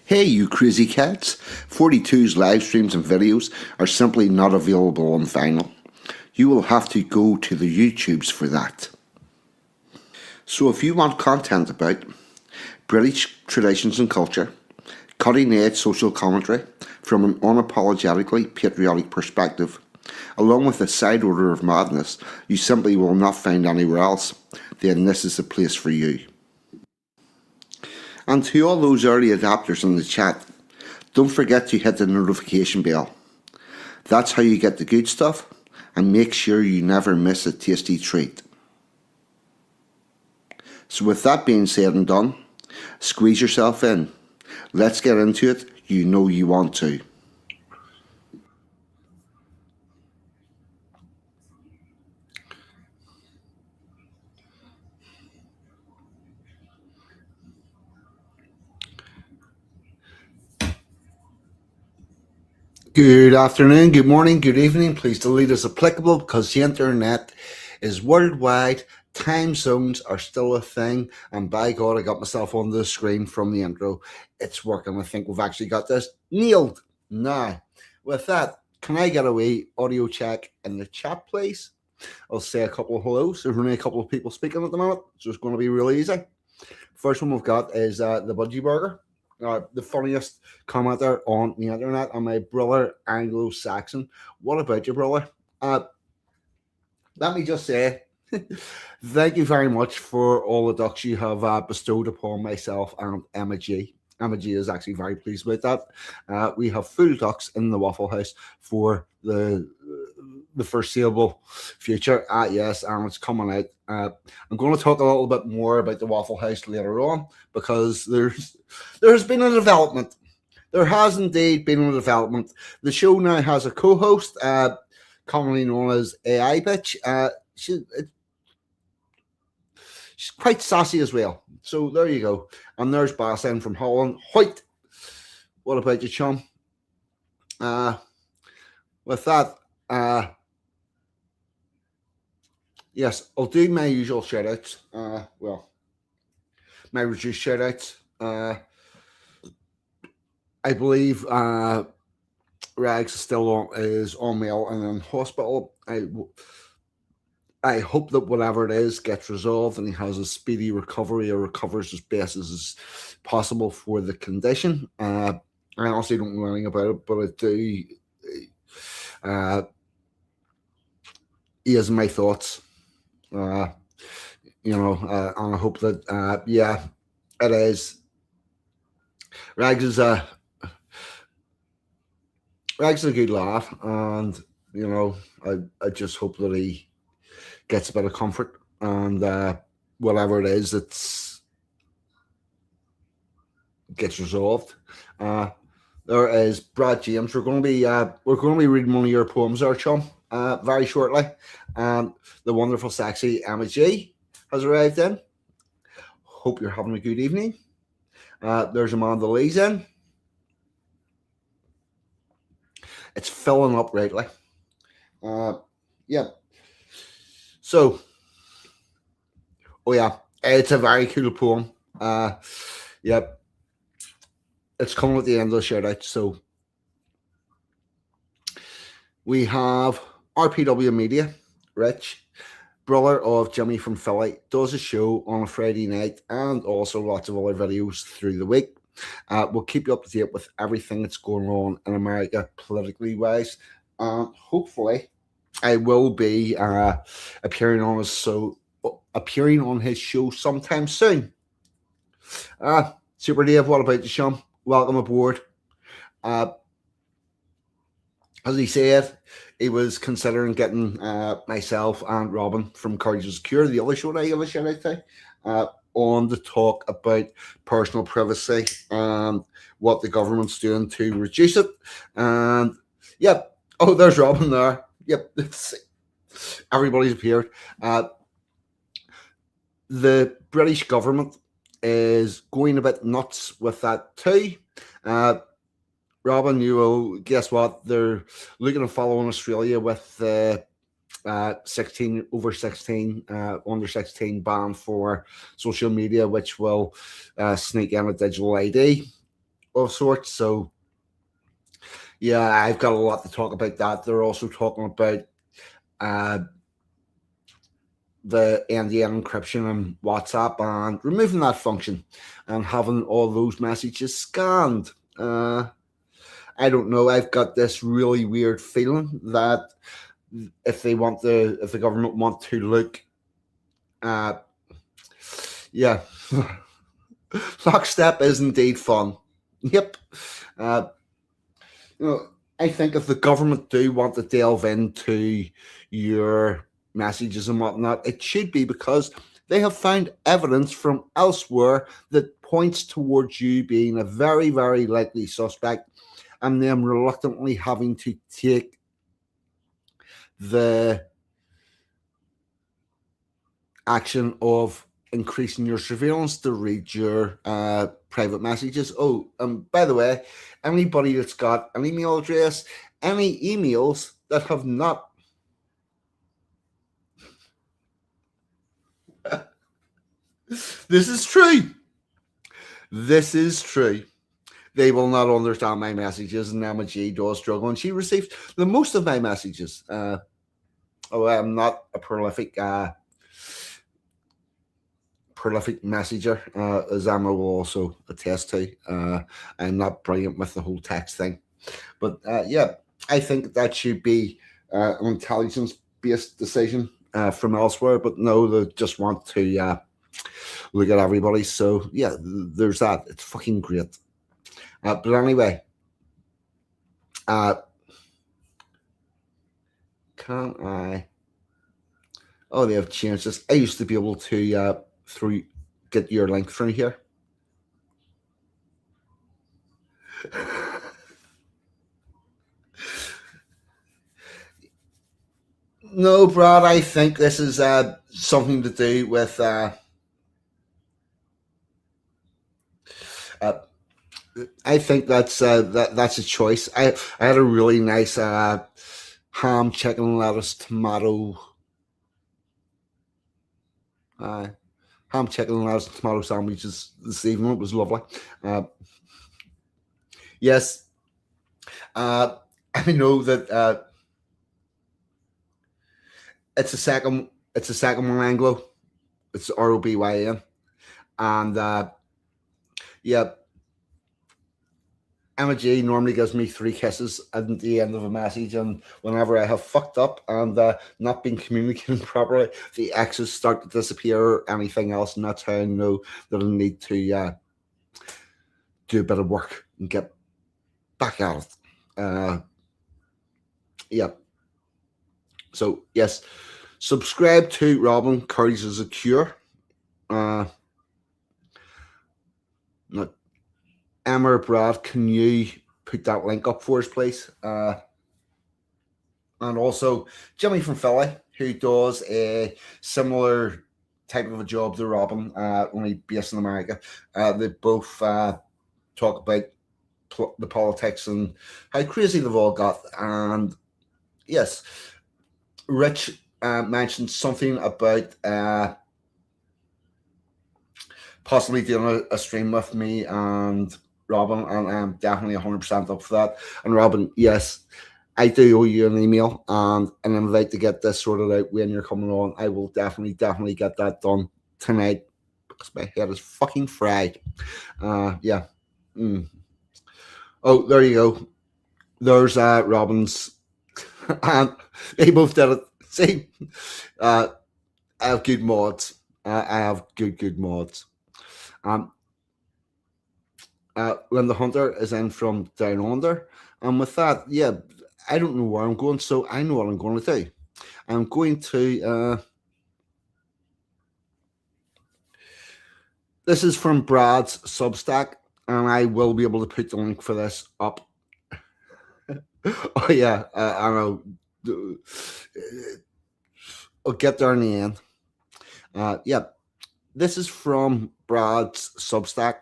Hey, you crazy cats! 42's live streams and videos are simply not available on vinyl. You will have to go to the YouTubes for that. So if you want content about British traditions and culture, cutting edge social commentary from an unapologetically patriotic perspective, along with a side order of madness you simply will not find anywhere else, then this is the place for you. And to all those early adopters in the chat, don't forget to hit the notification bell. That's how you get the good stuff, and make sure you never miss a tasty treat. So with that being said and done, squeeze yourself in. Let's get into it. You know you want to. Good afternoon, good morning, good evening. Please delete as applicable because the internet is worldwide. Time zones are still a thing. And by God, I got myself on the screen from the intro. It's working. I think we've actually got this nailed. Now, with that, can I get a wee audio check in the chat, please? I'll say a couple of hellos. There's only a couple of people speaking at the moment, so it's going to be really easy. First one we've got is the Budgie Burger. The funniest commenter on the internet, and my brother Anglo-Saxon. What about your brother? Let me just say, thank you very much for all the ducks you have bestowed upon myself and Emma G. Emma G is actually very pleased with that. We have full ducks in the Waffle House for the foreseeable future. Yes, and it's coming out. I'm going to talk a little bit more about the Waffle House later on because there's been a development. There has indeed been a development. The show now has a co-host, commonly known as AI Bitch. She's quite sassy as well. So there you go. And there's Bassin from Holland. Hoyt, what about you, chum? With that, yes, I'll do my usual shout-outs. My reduced shout-outs. I believe Rags is on mail and in hospital. I hope that whatever it is gets resolved and he has a speedy recovery or recovers as best as possible for the condition. I honestly don't know anything about it, but I do. He has my thoughts. And I hope that it is. Rags is a good laugh, and I just hope that he gets a bit of comfort, and whatever it is, gets resolved. There is Brad James. We're going to be reading one of your poems there, chum, very shortly. The wonderful, sexy Emma G has arrived in. Hope you're having a good evening. There's Amanda Lee's in. It's filling up rightly. Yeah. So, it's a very cool poem. It's coming at the end of the shout out. So, we have RPW Media, Rich, brother of Jimmy from Philly, does a show on a Friday night and also lots of other videos through the week. We'll keep you up to date with everything that's going on in America politically wise. Hopefully, I will be appearing on his show sometime soon. Super Dave, what about you, Sean? Welcome aboard. As he said, he was considering getting myself and Robin from Courage is Cure, the other show that I give a shout out to, on to talk about personal privacy and what the government's doing to reduce it. And there's Robin there. Yep, everybody's appeared. The British government is going a bit nuts with that too. Robin, you will guess what? They're looking at following Australia with the 16 over 16 under 16 ban for social media, which will sneak in a digital ID. of sorts. So yeah, I've got a lot to talk about that. They're also talking about uh, the end-to-end encryption on WhatsApp and removing that function and having all those messages scanned. I don't know. I've got this really weird feeling that if the government want to look at, yeah, lockstep is indeed fun. Yep. Uh, you know, I think if the government do want to delve into your messages and whatnot, it should be because they have found evidence from elsewhere that points towards you being a very, very likely suspect, and them reluctantly having to take the action of increasing your surveillance to read your private messages. Oh, by the way, anybody that's got an email address, any emails that have not this is true. This is true. They will not understand my messages, and Emma G does struggle, and she receives the most of my messages. I'm not a prolific messenger, as Emma will also attest to. I'm not brilliant with the whole text thing. But yeah, I think that should be an intelligence based decision from elsewhere. But no, they just want to look at everybody. So yeah, there's that. It's fucking great. But anyway, uh, can I? Oh, they have changed this. I used to be able to through get your link through here. No, Brad, I think this is something to do with uh, I think that's a choice. I had a really nice ham, chicken, lettuce, tomato, uh, ham, chicken, lettuce, tomato sandwiches this evening. It was lovely. Uh, yes, I know that it's a second one Anglo. It's ROBYN, and yeah, Emma G normally gives me 3 kisses at the end of a message, and whenever I have fucked up and not been communicating properly, the X's start to disappear or anything else, and that's how I know that I need to do a bit of work and get back at it. Yeah. So yes, subscribe to Robin. Courage is a cure. Uh, Emma or Brad, can you put that link up for us, please? And also Jimmy from Philly, who does a similar type of a job to Robin, only based in America. They both talk about the politics and how crazy they've all got. And yes, Rich mentioned something about possibly doing a stream with me and Robin, and I'm definitely 100% up for that. And Robin, yes, I do owe you an email and an invite to get this sorted out when you're coming on. I will definitely get that done tonight because my head is fucking fried. Yeah. Mm. Oh, there you go. There's Robin's, and they both did it. See, I have good mods. I have good mods. Um, Linda Hunter is in from Down Under, and with that, yeah, I don't know where I'm going, so I know what I'm going to do. I'm going to. This is from Brad's Substack, and I will be able to put the link for this up. Oh yeah, I know. I'll get there in the end. Yeah, this is from Brad's Substack.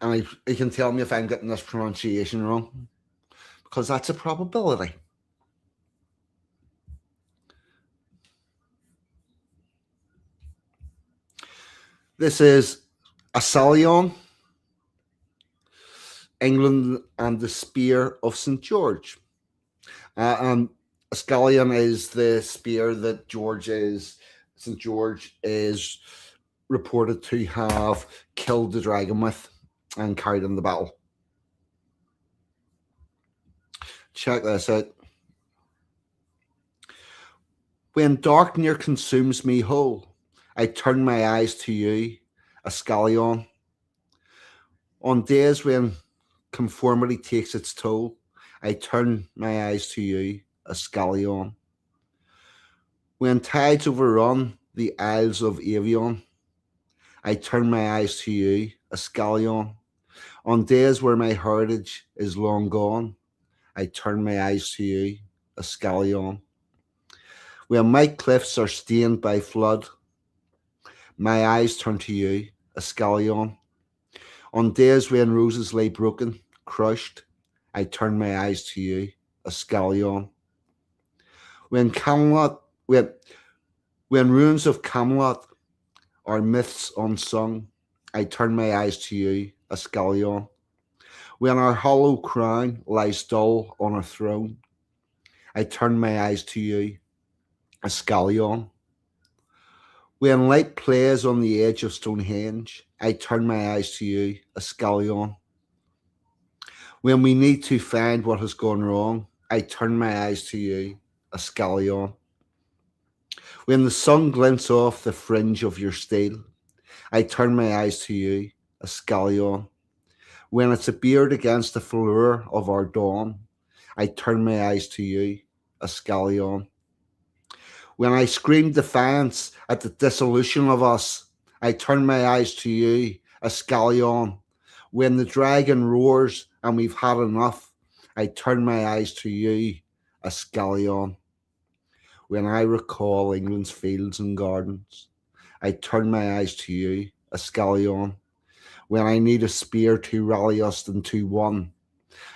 And he can tell me if I'm getting this pronunciation wrong, because that's a probability. This is Ascalon, England, and the Spear of St. George. And Ascalon is the spear that St. George is reported to have killed the dragon with and carried in the battle. Check this out. When dark near consumes me whole, I turn my eyes to you, Ascalon. On days when conformity takes its toll, I turn my eyes to you, Ascalon. When tides overrun the isles of Avion, I turn my eyes to you, Ascalon. On days where my heritage is long gone, I turn my eyes to you, Ascalon. When my cliffs are stained by flood, my eyes turn to you, Ascalon. On days when roses lay broken, crushed, I turn my eyes to you, Ascalon. When ruins of Camelot are myths unsung, I turn my eyes to you, Ascalon. When our hollow crown lies dull on a throne, I turn my eyes to you, Ascalon. When light plays on the edge of Stonehenge, I turn my eyes to you, Ascalon. When we need to find what has gone wrong, I turn my eyes to you, Ascalon. When the sun glints off the fringe of your steel, I turn my eyes to you, Ascalon. When it's a beard against the floor of our dawn, I turn my eyes to you, Ascalon. When I scream defiance at the dissolution of us, I turn my eyes to you, Ascalon. When the dragon roars and we've had enough, I turn my eyes to you, Ascalon. When I recall England's fields and gardens, I turn my eyes to you, Ascalon. When I need a spear to rally us into one,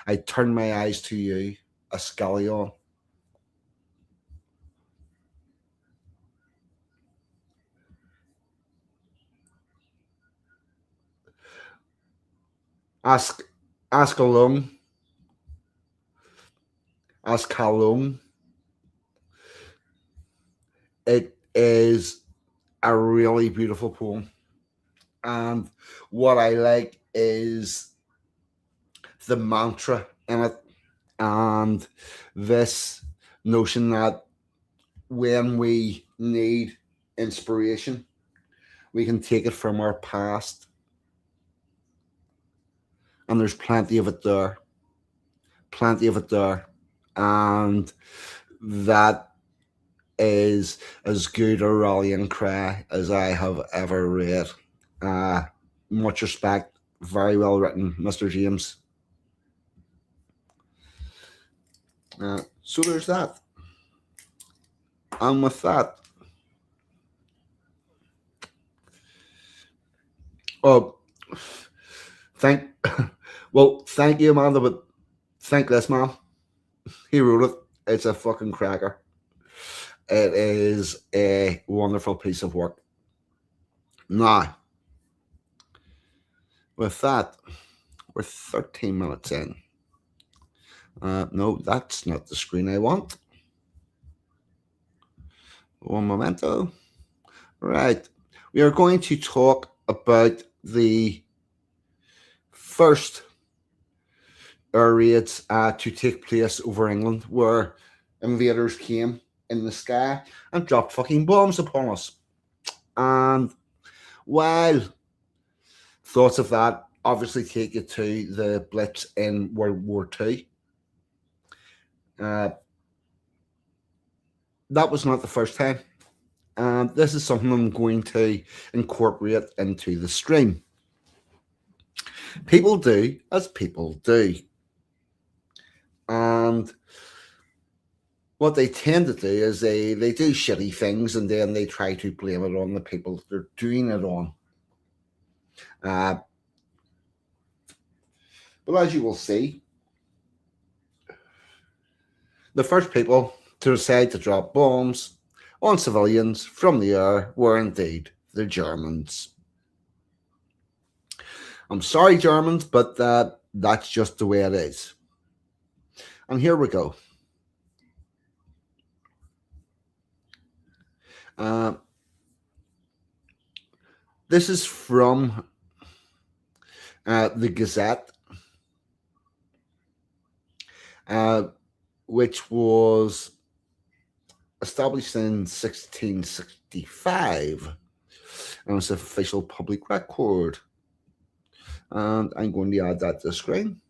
I turn my eyes to you, Ascalon. Ascalon, Ascalon. It is a really beautiful poem. And what I like is the mantra in it and this notion that when we need inspiration, we can take it from our past. And there's plenty of it there. Plenty of it there. And that is as good a rallying cry as I have ever read. Much respect. Very well written, Mr. James. So there's that. And with that, oh, thank you, Amanda, but thank this man. He wrote it. It's a fucking cracker. It is a wonderful piece of work. Now, with that, we're 13 minutes in. No, that's not the screen I want. One momento. Right. We are going to talk about the first air raids to take place over England, where invaders came in the sky and dropped fucking bombs upon us. And while thoughts of that obviously take you to the Blitz in World War II, that was not the first time. And this is something I'm going to incorporate into the stream. People do as people do. And what they tend to do is they do shitty things and then they try to blame it on the people they're doing it on. But as you will see, the first people to decide to drop bombs on civilians from the air were indeed the Germans. I'm sorry, Germans, but that's just the way it is. And here we go. Uh, this is from the Gazette, uh, which was established in 1665, and it's an official public record. And I'm going to add that to the screen.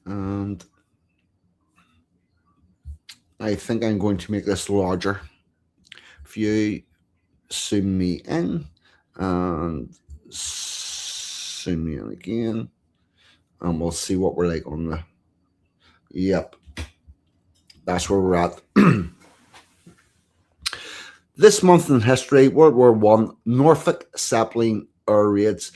And I think I'm going to make this larger. If you zoom me in and zoom me in again, and we'll see what we're like on the. Yep, that's where we're at. This month in history: World War One, Norfolk Zeppelin air raids.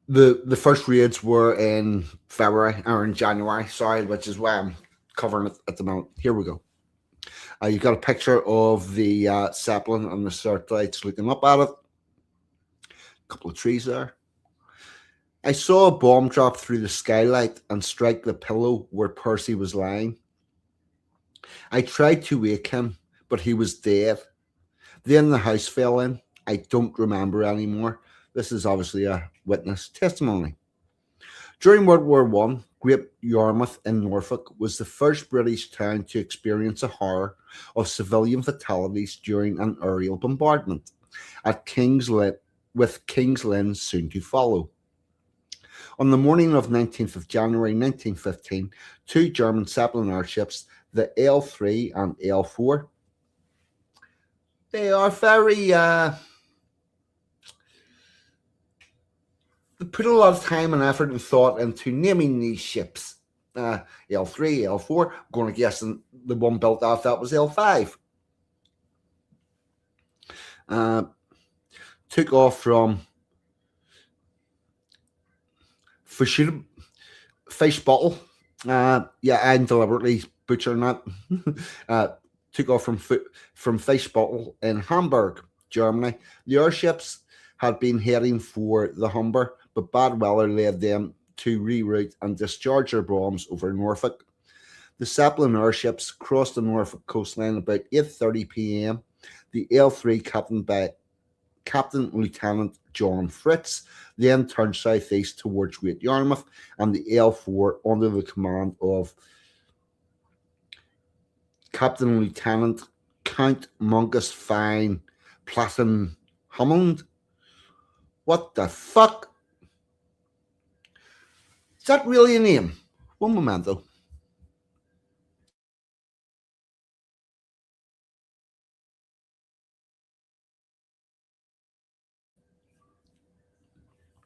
The first raids were in February or in January, sorry, which is why I'm covering it at the moment. Here we go. You've got a picture of the Zeppelin and the searchlights looking up at it. A couple of trees there. I saw a bomb drop through the skylight and strike the pillow where Percy was lying. I tried to wake him, but he was dead. Then the house fell in. I don't remember anymore. This is obviously a witness testimony. During World War One, Great Yarmouth in Norfolk was the first British town to experience a horror of civilian fatalities during an aerial bombardment at King's Lynn, with King's Lynn soon to follow. On the morning of 19th of January 1915, two German Zeppelin airships, the L3 and L4, they are very they put a lot of time and effort and thought into naming these ships. L3, L4. I'm going to guess the one built after that was L5. Took off from Fish Bottle. Yeah, I'm deliberately butchering that. Took off from Fish Bottle in Hamburg, Germany. The airships had been heading for the Humber, but bad weather led them to reroute and discharge their bombs over Norfolk. The Zeppelin airships crossed the Norfolk coastline about 8:30 p.m. The L3, captained by Captain Lieutenant John Fritz, then turned southeast towards Great Yarmouth, and the L4, under the command of Captain Lieutenant Count Mungus Fine Platten Hammond. What the fuck? Is that really a name? One momento.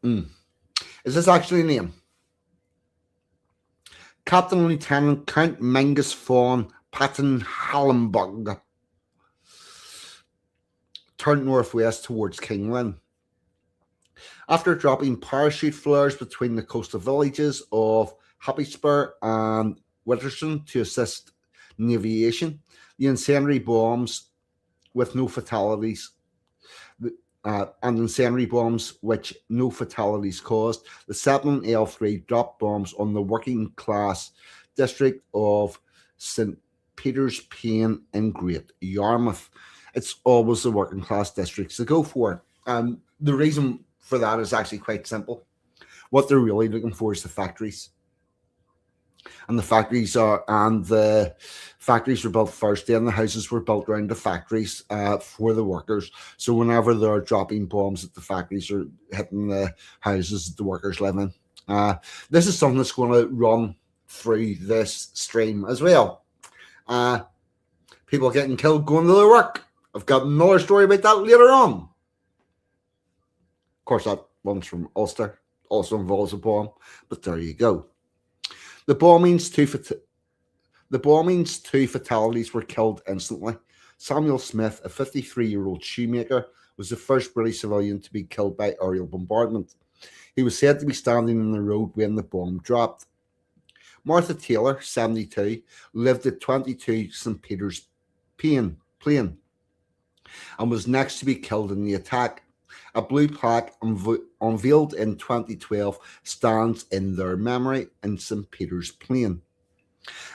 Is this actually a name? Captain Lieutenant Count Mangus Fawn Patton Hallenbug turned northwest towards King Lynn. After dropping parachute flares between the coastal villages of Happyspur and Witterson to assist in aviation, the incendiary bombs with no fatalities and incendiary bombs which no fatalities caused, the Zeppelin L3 dropped bombs on the working class district of St. Peter's Plain in Great Yarmouth. It's always the working class districts to go for. The reason for that is actually quite simple. What they're really looking for is the factories. And the factories were built first, then the houses were built around the factories for the workers. So whenever they're dropping bombs at the factories or hitting the houses that the workers live in, this is something that's going to run through this stream as well. People getting killed going to their work. I've got another story about that later on. Of course, that one's from Ulster, also involves a bomb, but there you go. The bombings, two fatalities were killed instantly. Samuel Smith, a 53-year-old shoemaker, was the first British civilian to be killed by aerial bombardment. He was said to be standing in the road when the bomb dropped. Martha Taylor, 72, lived at 22 St. Peter's Plain and was next to be killed in the attack. A blue plaque unveiled in 2012 stands in their memory in St. Peter's Plain.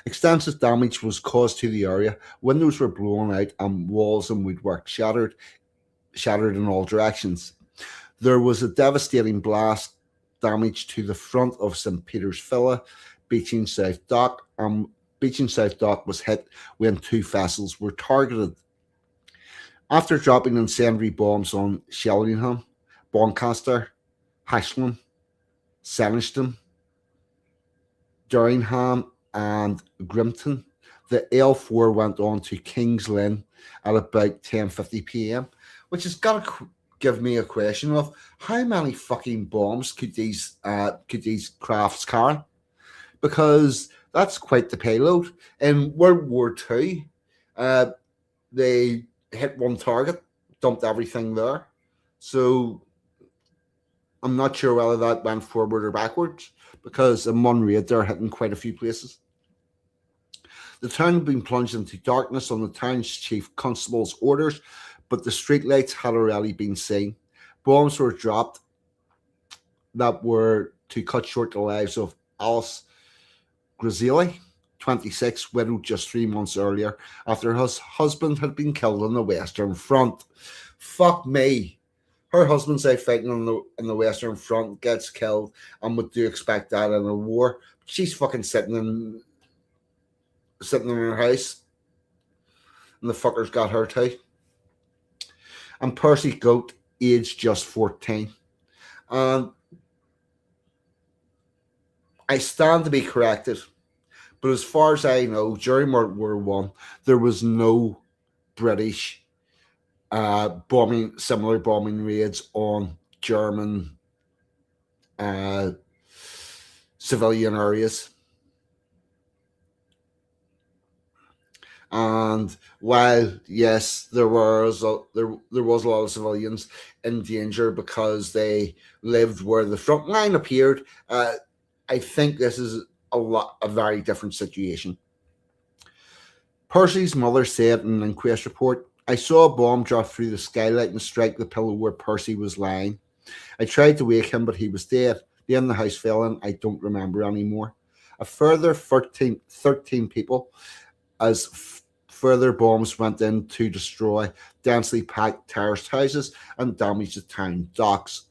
Extensive damage was caused to the area. Windows were blown out and walls and woodwork shattered in all directions. There was a devastating blast damage to the front of St. Peter's Villa, Beeching South Dock. Beeching South Dock was hit when two vessels were targeted. After dropping incendiary bombs on Sheringham, Doncaster, Haslam, Senniston, Durringham, and Grimton, the L4 went on to King's Lynn at about 10:50 p.m., which has got to give me a question of how many fucking bombs could these crafts carry? Because that's quite the payload. In World War II, they hit one target, dumped everything there. So I'm not sure whether that went forward or backwards, because in one raid they're hitting quite a few places. The town had been plunged into darkness on the town's chief constable's orders, but the streetlights had already been seen. Bombs were dropped that were to cut short the lives of Alice Grizzly, 26, widowed just 3 months earlier after her husband had been killed on the Western Front. Fuck me. Her husband's out fighting on the Western Front, gets killed, and would do expect that in a war. She's fucking sitting in her house, and the fucker's got her too. And Percy Goat, aged just 14. And I stand to be corrected, but as far as I know, during World War One, there was no British similar bombing raids on German civilian areas. And while yes, there was a lot of civilians in danger because they lived where the front line appeared, I think this is a very different situation. Percy's mother said in an inquest report, "I saw a bomb drop through the skylight and strike the pillow where Percy was lying. I tried to wake him, but he was dead. Then the house fell in. I don't remember anymore." A further 13 people as further bombs went in to destroy densely packed terraced houses and damage the town docks.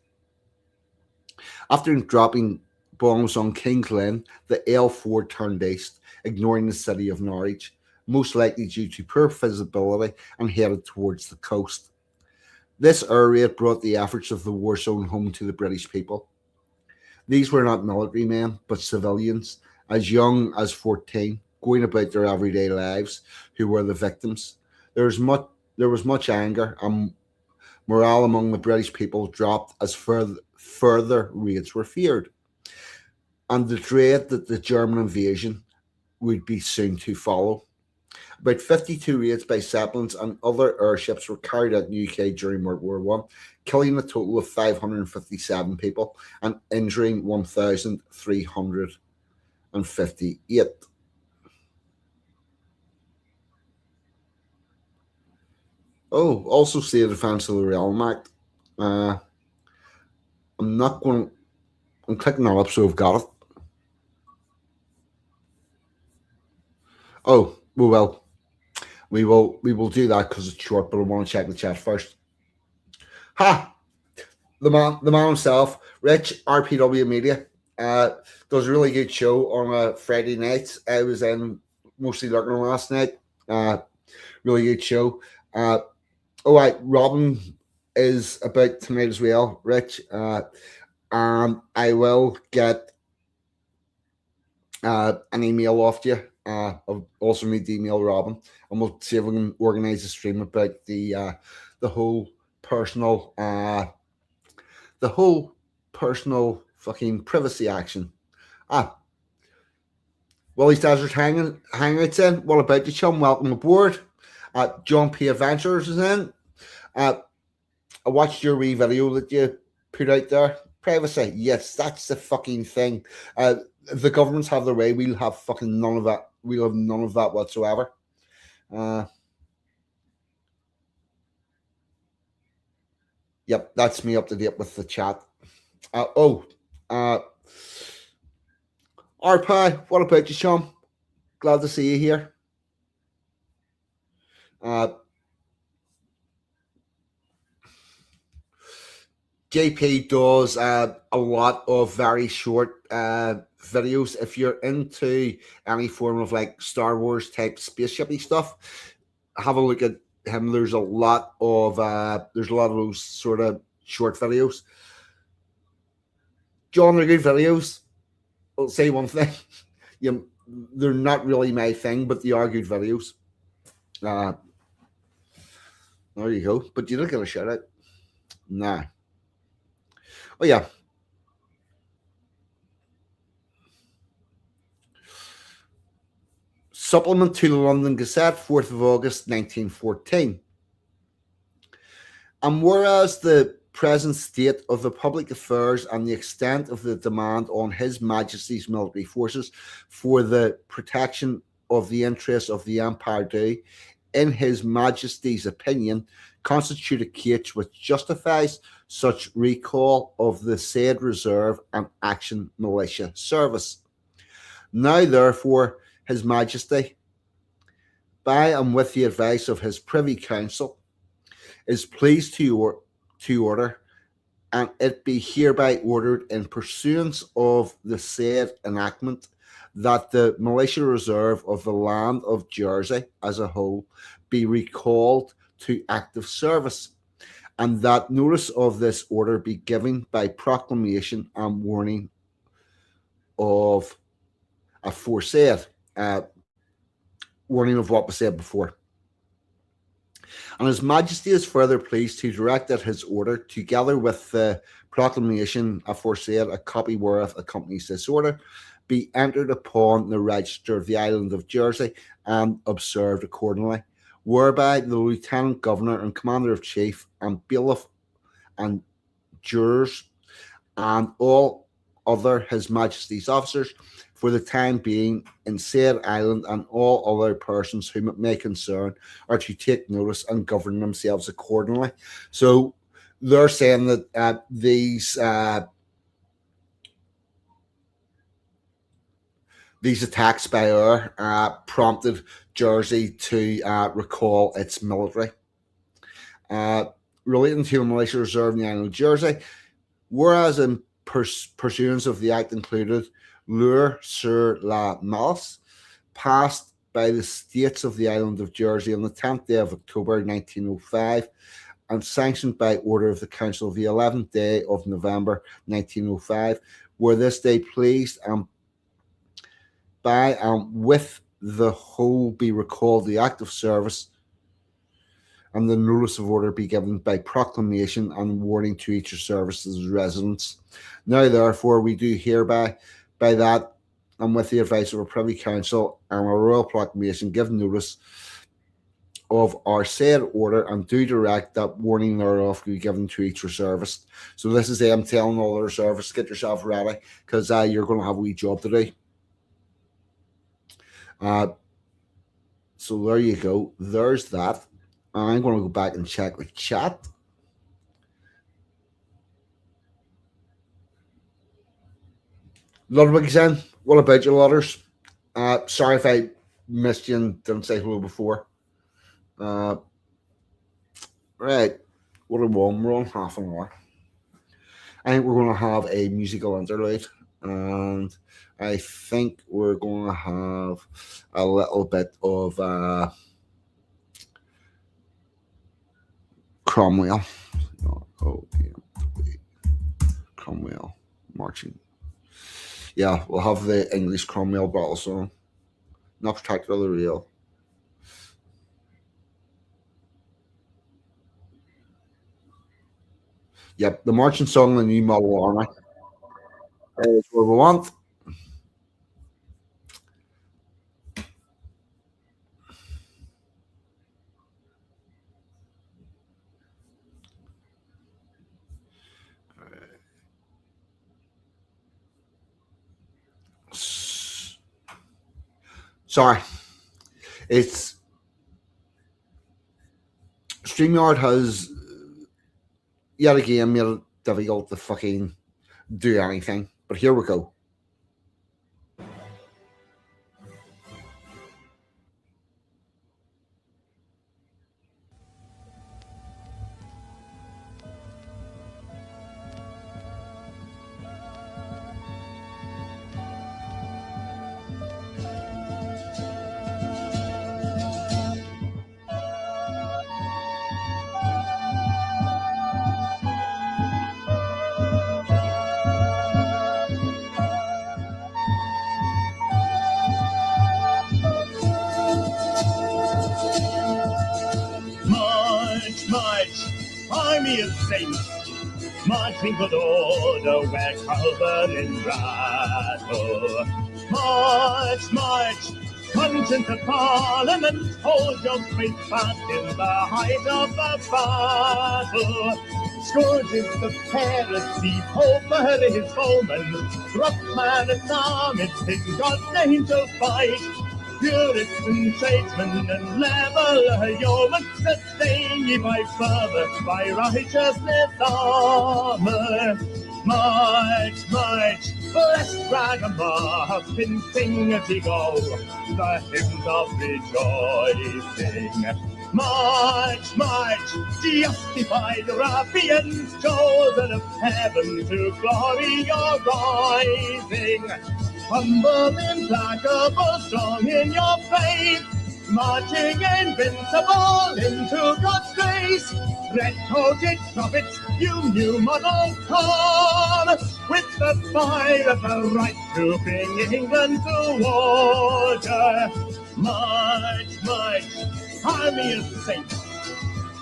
After dropping bombs on King's Lynn, the L4 turned east, ignoring the city of Norwich, most likely due to poor visibility, and headed towards the coast. This air raid brought the efforts of the war zone home to the British people. These were not military men, but civilians, as young as 14, going about their everyday lives, who were the victims. There was much anger, and morale among the British people dropped as further raids were feared, and the dread that the German invasion would be soon to follow. About 52 raids by Zeppelins and other airships were carried out in the UK during World War One, killing a total of 557 people and injuring 1,358. Oh, also State of Defence of the Realm Act. I'm not going. I'm clicking that up, so I've got it. Oh, we will. We will do that because it's short, but I want to check the chat first. Ha! The man himself, Rich, RPW Media, does a really good show on a Friday night. I was in mostly looking last night. Really good show. All right, Robin is about tonight as well, Rich. I will get an email off to you. I also need to email Robin, and we'll see if we can organise a stream about the whole personal fucking privacy action. Willie's Desert Hangouts in. What about you, chum? Welcome aboard. John P. Adventures is in. I watched your wee video that you put out there. Privacy, yes, that's the fucking thing. If the governments have their way, we'll have fucking none of that. We'll have none of that whatsoever. Uh, yep, that's me up to date with the chat. Oh, uh, RPI, what about you, Sean? Glad to see you here. Uh, JP does a lot of very short videos. If you're into any form of like Star Wars type spaceshipy stuff, have a look at him. There's a lot of those sort of short videos. John, they're good videos. I'll say one thing. you, they're not really my thing, but they are good videos. Uh, there you go. But you don't get a shout out. Nah. Oh yeah. Supplement to the London Gazette, 4th of August, 1914. And whereas the present state of the public affairs and the extent of the demand on His Majesty's military forces for the protection of the interests of the Empire do, in His Majesty's opinion, constitute a case which justifies such recall of the said reserve and action militia service. Now, therefore, His Majesty, by and with the advice of his Privy Council, is pleased to order, and it be hereby ordered in pursuance of the said enactment, that the militia reserve of the land of Jersey as a whole be recalled to active service, and that notice of this order be given by proclamation and warning of aforesaid. Warning of what was said before. And His Majesty is further pleased to direct that his order, together with the proclamation aforesaid, a copy whereof accompanies this order, be entered upon the register of the island of Jersey and observed accordingly, whereby the Lieutenant Governor and Commander of Chief and Bailiff and jurors and all other His Majesty's officers for the time being in said island, and all other persons whom it may concern are to take notice and govern themselves accordingly. So they're saying that these attacks by air prompted Jersey to recall its military. Relating to the militia reserve in the island of Jersey, whereas in pursuance of the act included Lure sur la Malice, passed by the States of the island of Jersey on the 10th day of October 1905, and sanctioned by order of the Council of the 11th day of November 1905, where this day pleased and by and with the whole be recalled the active service, and the notice of order be given by proclamation and warning to each service's residents. Now, therefore, we do hereby, by that, and with the advice of our Privy Council and our royal proclamation, give notice of our said order, and do direct that warning thereof be given to each reservist. So this is them telling all the reservists, get yourself ready, because you're going to have a wee job to do. So there you go. There's that. I'm going to go back and check the chat. Ludwig's in. What about you, Ludders? Sorry if I missed you and didn't say hello before. Right. What are we on? We're on half an hour. I think we're going to have a musical interlude, and I think we're going to have a little bit of Cromwell. Oh, yeah. Cromwell marching. Yeah, we'll have the English Cromwell battle song. Not particularly real. Yep, the marching song in the new model army is what we want. Sorry, it's StreamYard has yet again made it difficult to fucking do anything. But here we go. March, march, army of saints, marching with order where Calvin in battle. March, march, conscience of Parliament, hold your faith fast in the height of the battle. Scourges the heresy, over his foeman, rough man at arm, it's in God's name to fight. Puritan tradesmen and level yeomen, sustain ye by fervour, by righteousness armour. March, march, bless ragamuffin, sing as ye go, the hymns of rejoicing. March, march, justified ruffians, chosen of heaven to glory you're rising. Humble, implacable, strong in your faith, marching invincible into God's grace. Red-coated trumpets, you new model come, with the fire of the right to bring England to order. March, march, army of saints,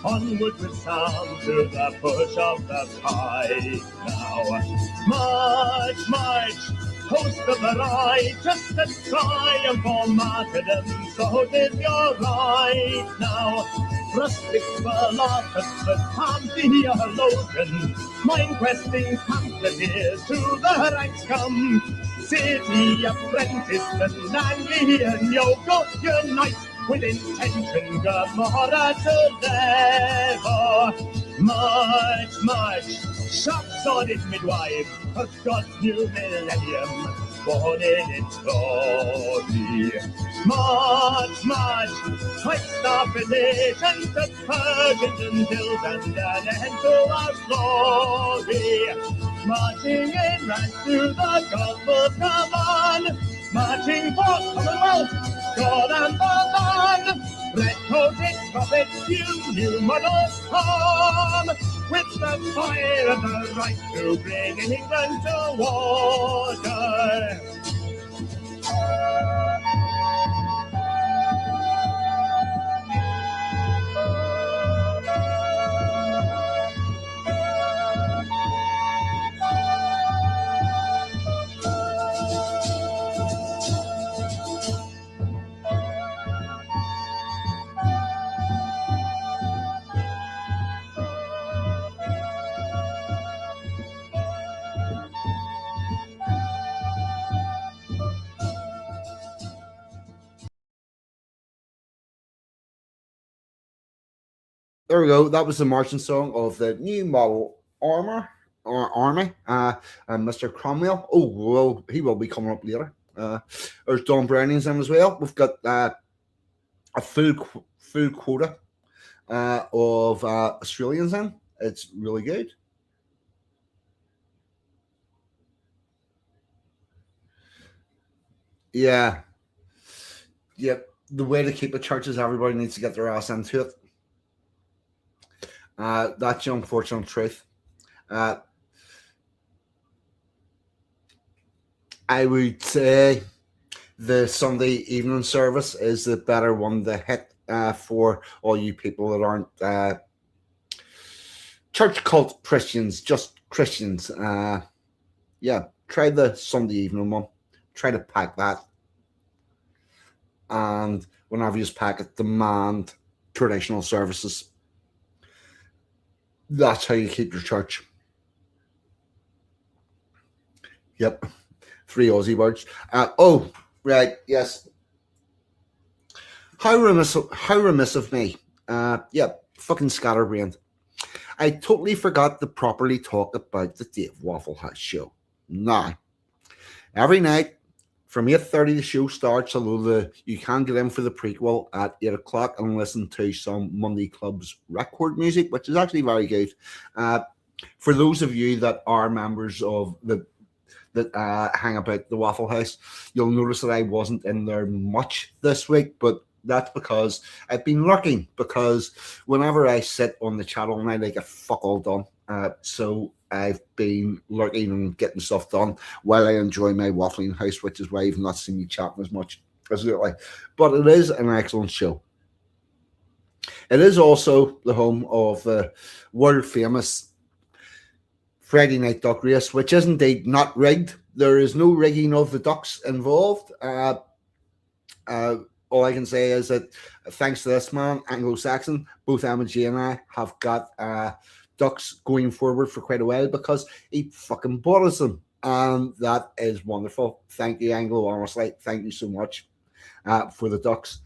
onward with sound to the push of the pike now. March, march, host of the righteous that triumph for martyrdom, so is your right now. Rustic philosophers, calm theologians, mind-questing pamphleteers to the ranks come. City apprentice and Anglian yoke unite with intention Gomorrah to deliver. March, march, sharp-sworded midwife of God's new millennium, born in its glory. March, march, Christ our physician, to purge and build and an end to our glory. Marching in ranks to the gospel command, marching for Commonwealth, God and the land. Red-coated prophets, you new models come, with the fire of the right to bring England to order. There we go. That was the marching song of the new model armor or army. And Mr. Cromwell. Oh, well, he will be coming up later. There's Don Browning's in as well. We've got a full quota of Australians in. It's really good. Yeah. Yep. The way to keep it church is everybody needs to get their ass into it. That's the unfortunate truth. I would say the Sunday evening service is the better one to hit for all you people that aren't church cult Christians, just Christians. Yeah, try the Sunday evening one. Try to pack that. And whenever you pack it, demand traditional services. That's how you keep your church. Yep. 3 Aussie words. Oh, right. Yes. How remiss of me. Yeah, fucking scatterbrained. I totally forgot to properly talk about the Dave Waffle House show. Now, every night from 8:30 the show starts, although you can get in for the prequel at 8 o'clock and listen to some Monday Club's record music, which is actually very good. Uh, for those of you that are members of the that hang about the Waffle House, you'll notice that I wasn't in there much this week, but that's because I've been lurking. Because whenever I sit on the chat all night, I get fuck all done. So I've been lurking and getting stuff done while I enjoy my waffling house, which is why you've not seen me chatting as much as lately. But it is an excellent show. It is also the home of the world famous Friday Night Duck Race, which is indeed not rigged. There is no rigging of the ducks involved. All I can say is that thanks to this man, Anglo-Saxon, both Emma G and I have got ducks going forward for quite a while because he fucking bought us them. And that is wonderful. Thank you, Anglo, honestly. Thank you so much for the ducks.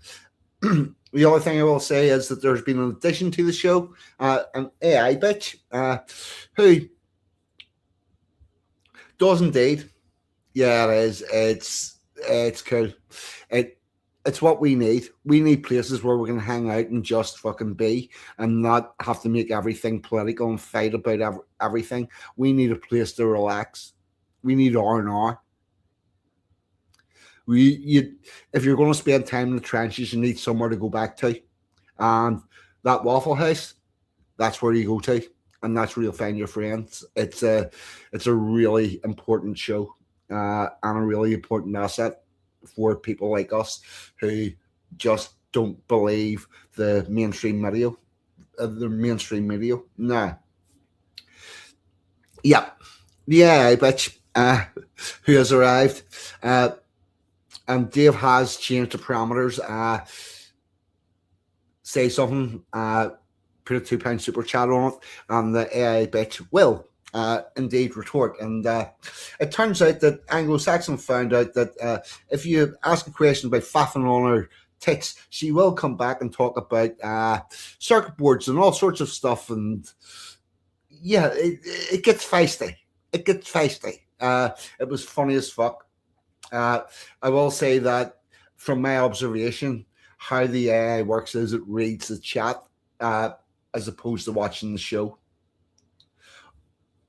The other thing I will say is that there's been an addition to the show, an AI bitch, who does indeed. Yeah, it is. It's cool. It's what we need. We need places where we can hang out and just fucking be and not have to make everything political and fight about everything. We need a place to relax. We need R&R. If you're going to spend time in the trenches, you need somewhere to go back to. And that Waffle House, that's where you go to. And that's where you'll find your friends. It's a really important show and a really important asset for people like us who just don't believe the mainstream media. Nah. Yeah, I bet who has arrived. And Dave has changed the parameters. Say something. Put a £2 super chat on it, and the AI bitch will indeed retort. And it turns out that Anglo-Saxon found out that if you ask a question about faffing on her tits, she will come back and talk about circuit boards and all sorts of stuff. And yeah, it gets feisty. It gets feisty. It was funny as fuck. I will say that from my observation, how the AI works is it reads the chat as opposed to watching the show.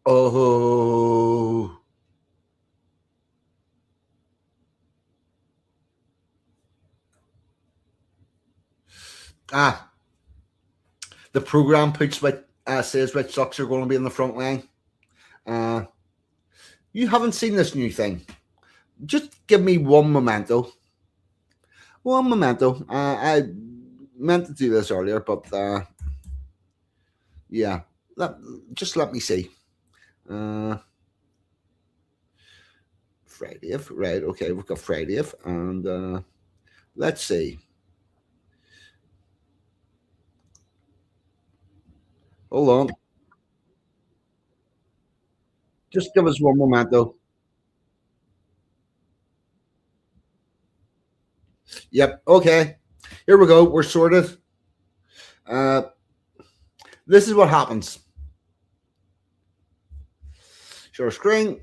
Oh. The program puts what says which ducks are going to be in the front line. You haven't seen this new thing. Just give me one memento. One memento. I meant to do this earlier, but yeah. Just let me see. Friday, right? Okay, we've got Friday, and let's see. Hold on. Just give us one memento. Yep. Okay. Here we go. We're sorted. This is what happens. Share screen.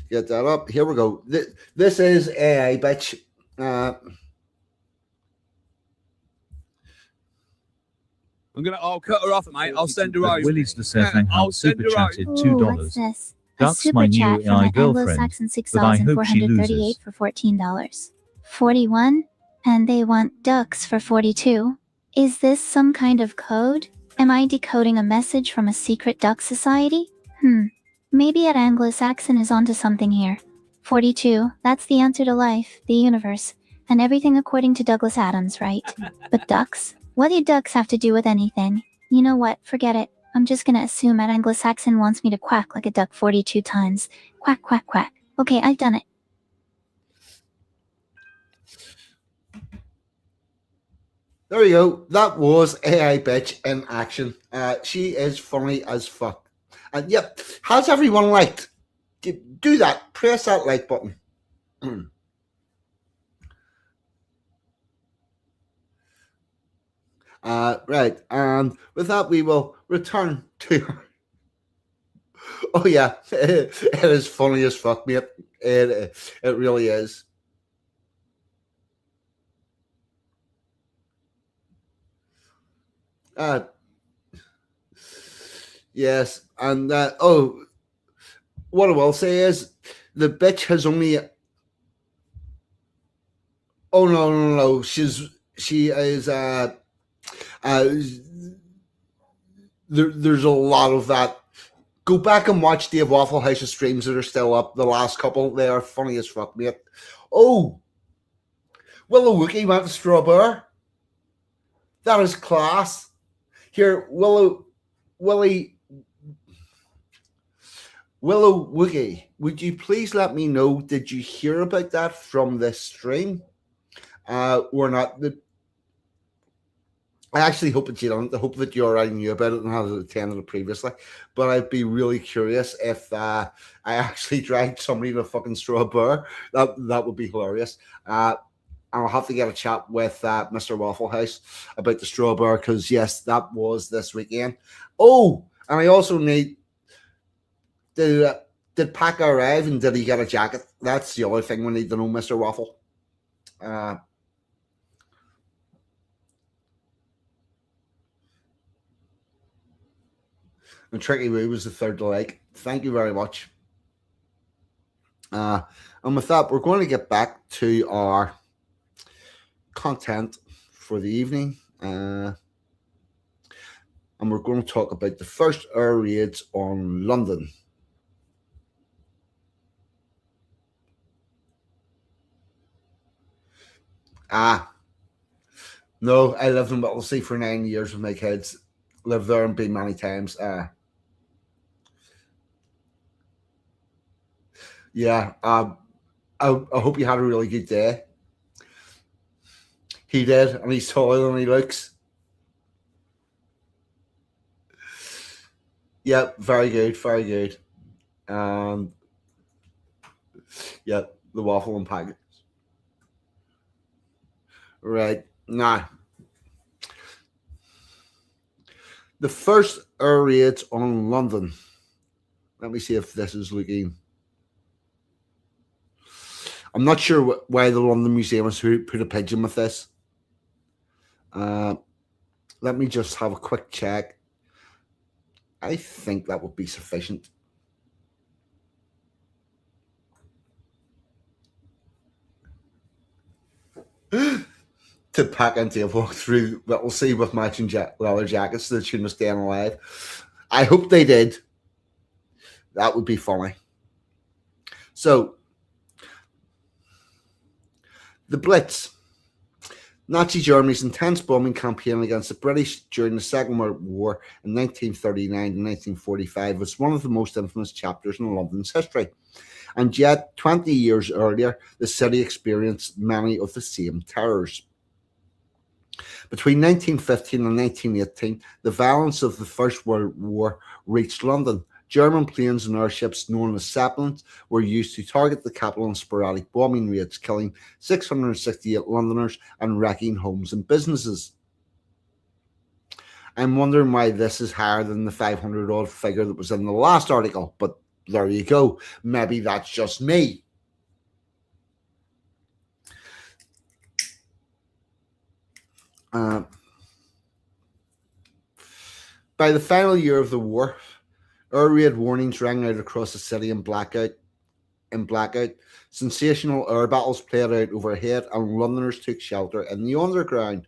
Get that up. Here we go. This is AI, bitch. I'll cut her off, mate. I'll send her over. Willie's the Sethang I'll House send super her chatted over. $2. Duck's my new AI girlfriend, but I hope she loses. For $14. 41, and they want ducks for 42. Is this some kind of code? Am I decoding a message from a secret duck society? Maybe at Anglo-Saxon is onto something here. 42, that's the answer to life, the universe, and everything according to Douglas Adams, right? But ducks? What do ducks have to do with anything? You know what, forget it. I'm just gonna assume at Anglo-Saxon wants me to quack like a duck 42 times. Quack, quack, quack. Okay, I've done it. There you go. That was AI bitch in action. She is funny as fuck. And yep, how's everyone liked? Do that. Press that like button. Right, and with that, we will return to. Oh yeah, it is funny as fuck, mate. It really is. Uh, yes, and what I will say is the bitch has only. Oh no! She is. Uh, there's a lot of that. Go back and watch Dave Waffle House's streams that are still up. The last couple, they are funny as fuck, mate. Oh, Willow Wookie went to Strawberry. That is class. Here, Willie, Willow Woogie, would you please let me know? Did you hear about that from this stream, or not? I actually hope that you don't. I hope that you already knew about it and had attended it previously. But I'd be really curious if I actually dragged somebody to a fucking Strawberry. That would be hilarious. I'll have to get a chat with Mr. Waffle House about the Strawberry because yes, that was this weekend. Oh, and I also need did Pack arrive and did he get a jacket? That's the other thing we need to know, Mr. Waffle. And Tricky Woo was the third leg. Thank you very much. And with that, we're going to get back to our content for the evening. And we're going to talk about the first air raids on London. No, I lived in Whittlesea for 9 years with my kids. Lived there and been many times. Yeah. I hope you had a really good day. He did, and he's taller than he looks. Yeah, very good, very good. Yeah, the waffle and packets. Right, now. The first air raids on London. Let me see if this is looking. I'm not sure why the London Museum has put a pigeon with this. Let me just have a quick check. I think that would be sufficient. To pack into a walk through Whittlesea with matching leather jackets to the tune of Staying Alive. I hope they did. That would be funny. So, the Blitz. Nazi Germany's intense bombing campaign against the British during the Second World War in 1939 to 1945 was one of the most infamous chapters in London's history. And yet, 20 years earlier, the city experienced many of the same terrors. Between 1915 and 1918, the violence of the First World War reached London. German planes and airships known as Zeppelins were used to target the capital in sporadic bombing raids, killing 668 Londoners and wrecking homes and businesses. I'm wondering why this is higher than the 500-odd figure that was in the last article, but there you go. Maybe that's just me. By the final year of the war, air raid warnings rang out across the city in blackout. Sensational air battles played out overhead, and Londoners took shelter in the underground.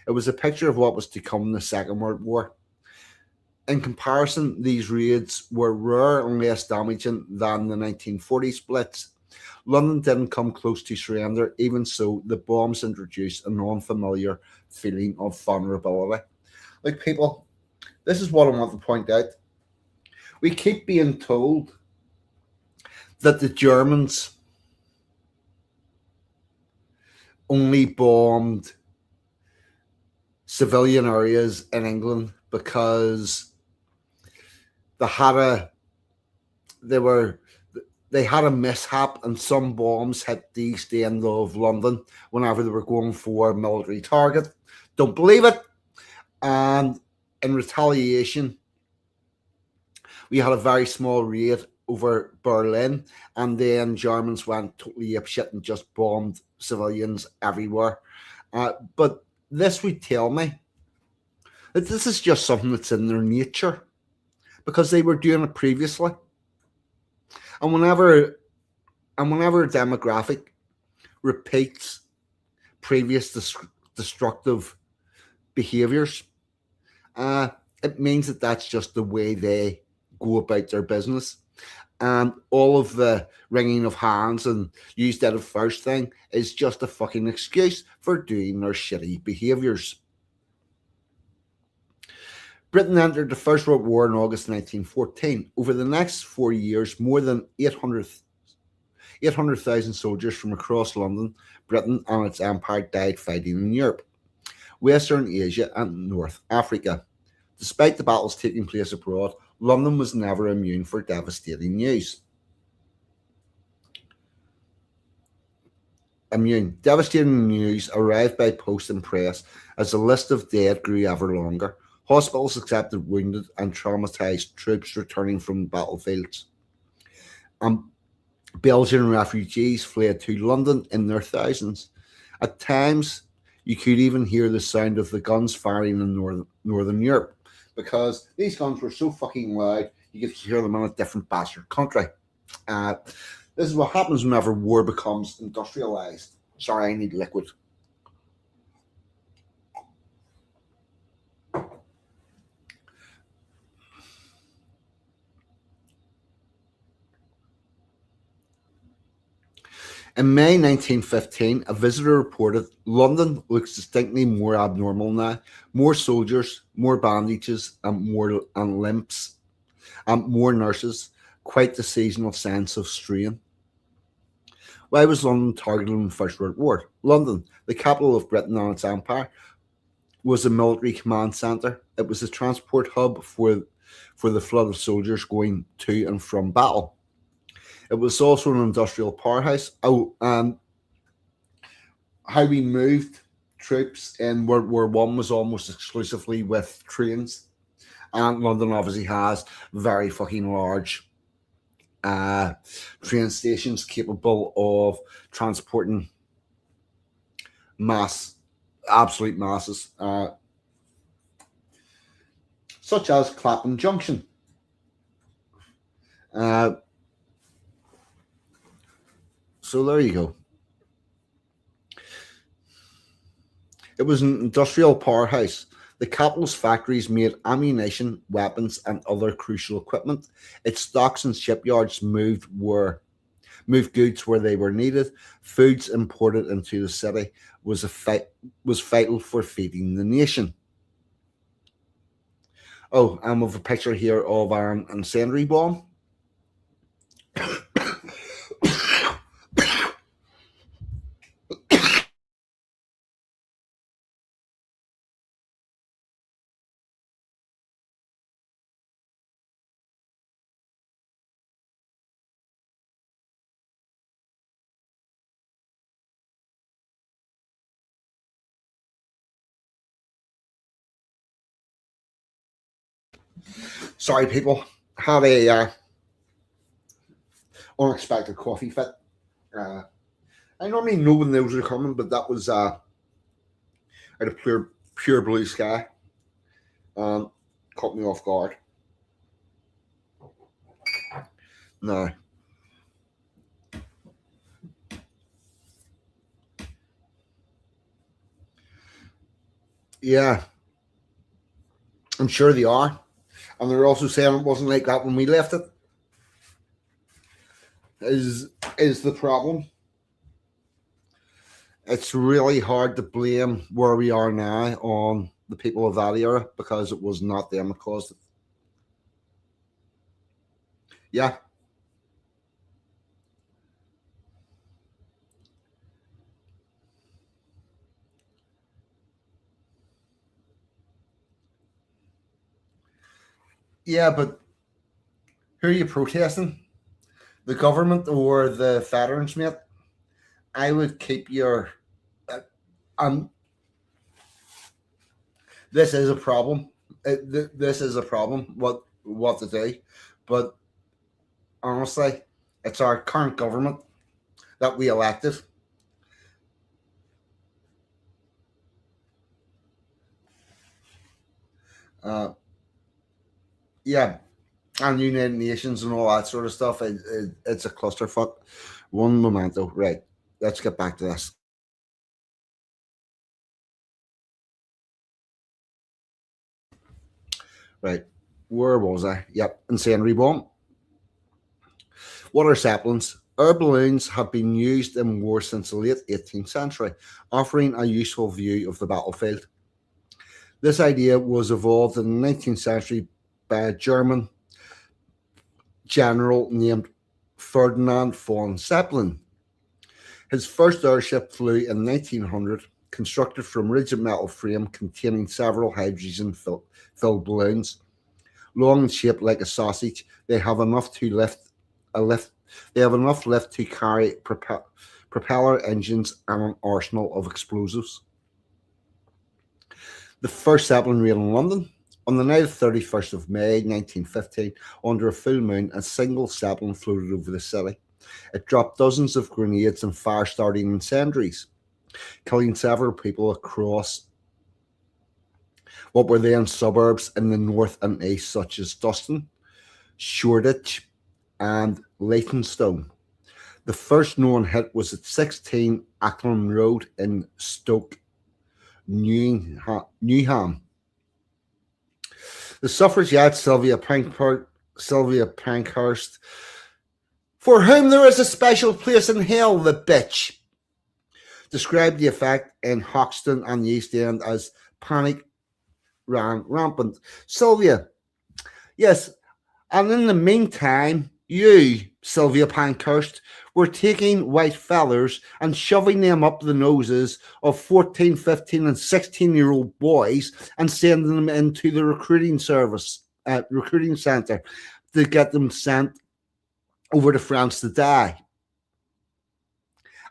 It was a picture of what was to come in the Second World War. In comparison, these raids were rare and less damaging than the 1940s Blitz. London didn't come close to surrender. Even so, the bombs introduced an unfamiliar feeling of vulnerability. Like, people, this is what I want to point out. We keep being told that the Germans only bombed civilian areas in England because they had a mishap and some bombs hit the east end of London whenever they were going for a military target. Don't believe it. And in retaliation, we had a very small raid over Berlin, and then Germans went totally apeshit and just bombed civilians everywhere. But this would tell me that this is just something that's in their nature because they were doing it previously. And whenever a demographic repeats previous destructive behaviors, it means that that's just the way they go about their business. And all of the wringing of hands and use that of first thing is just a fucking excuse for doing their shitty behaviors. Britain entered the First World War in August 1914. Over the next 4 years, more than 800,000 soldiers from across London, Britain, and its empire died fighting in Europe, Western Asia, and North Africa. Despite the battles taking place abroad, London was never immune for devastating news. Devastating news arrived by post and press as the list of dead grew ever longer. Hospitals accepted wounded and traumatized troops returning from battlefields. Belgian refugees fled to London in their thousands. At times, you could even hear the sound of the guns firing in Northern Europe, because these guns were so fucking loud, you could hear them in a different bastard country. This is what happens whenever war becomes industrialized. Sorry, I need liquid. In May 1915, a visitor reported London looks distinctly more abnormal now. More soldiers, more bandages, and limps, and more nurses. Quite the seasonal sense of strain. Why was London targeted in the First World War? London, the capital of Britain and its empire, was a military command centre. It was a transport hub for the flood of soldiers going to and from battle. It was also an industrial powerhouse. How we moved troops in World War I was almost exclusively with trains. And London obviously has very fucking large train stations capable of transporting absolute masses, such as Clapham Junction. So there you go. It was an industrial powerhouse. The capital's factories made ammunition, weapons, and other crucial equipment. Its stocks and shipyards moved goods where they were needed. Foods imported into the city was vital for feeding the nation. Oh, and we have a picture here of an incendiary bomb. Sorry, people. Had a unexpected coffee fit. I normally know when those are coming, but that was out of pure blue sky. Caught me off guard. No. Yeah. I'm sure they are. And they're also saying it wasn't like that when we left it. Is the problem. It's really hard to blame where we are now on the people of that era, because it was not them that caused it. Yeah. Yeah, but who are you protesting? The government or the veterans, mate? I would keep your this is a problem. This is a problem. What to do, but honestly, it's our current government that we elected. Uh, yeah, and United Nations and all that sort of stuff. It's a clusterfuck. One momento, right? Let's get back to this. Right, where was I? Yep, incendiary bomb. What are Zeppelins? Air balloons have been used in war since the late 18th century, offering a useful view of the battlefield. This idea was evolved in the 19th century by a German general named Ferdinand von Zeppelin. His first airship flew in 1900, constructed from rigid metal frame containing several hydrogen-filled balloons. Long and shaped like a sausage, they have enough lift to carry propeller engines and an arsenal of explosives. The first Zeppelin ran in London. On the night of 31st of May 1915, under a full moon, a single Zeppelin floated over the city. It dropped dozens of grenades and fire-starting incendiaries, killing several people across what were then suburbs in the north and east, such as Dustin, Shoreditch, and Leytonstone. The first known hit was at 16 Ackland Road in Stoke Newham. The suffragette Sylvia Pankhurst, for whom there is a special place in hell, the bitch, described the effect in Hoxton and the East End as panic ran rampant. Sylvia, yes, and in the meantime, you, Sylvia Pankhurst, were taking white feathers and shoving them up the noses of 14, 15, and 16-year-old boys and sending them into the recruiting centre to get them sent over to France to die.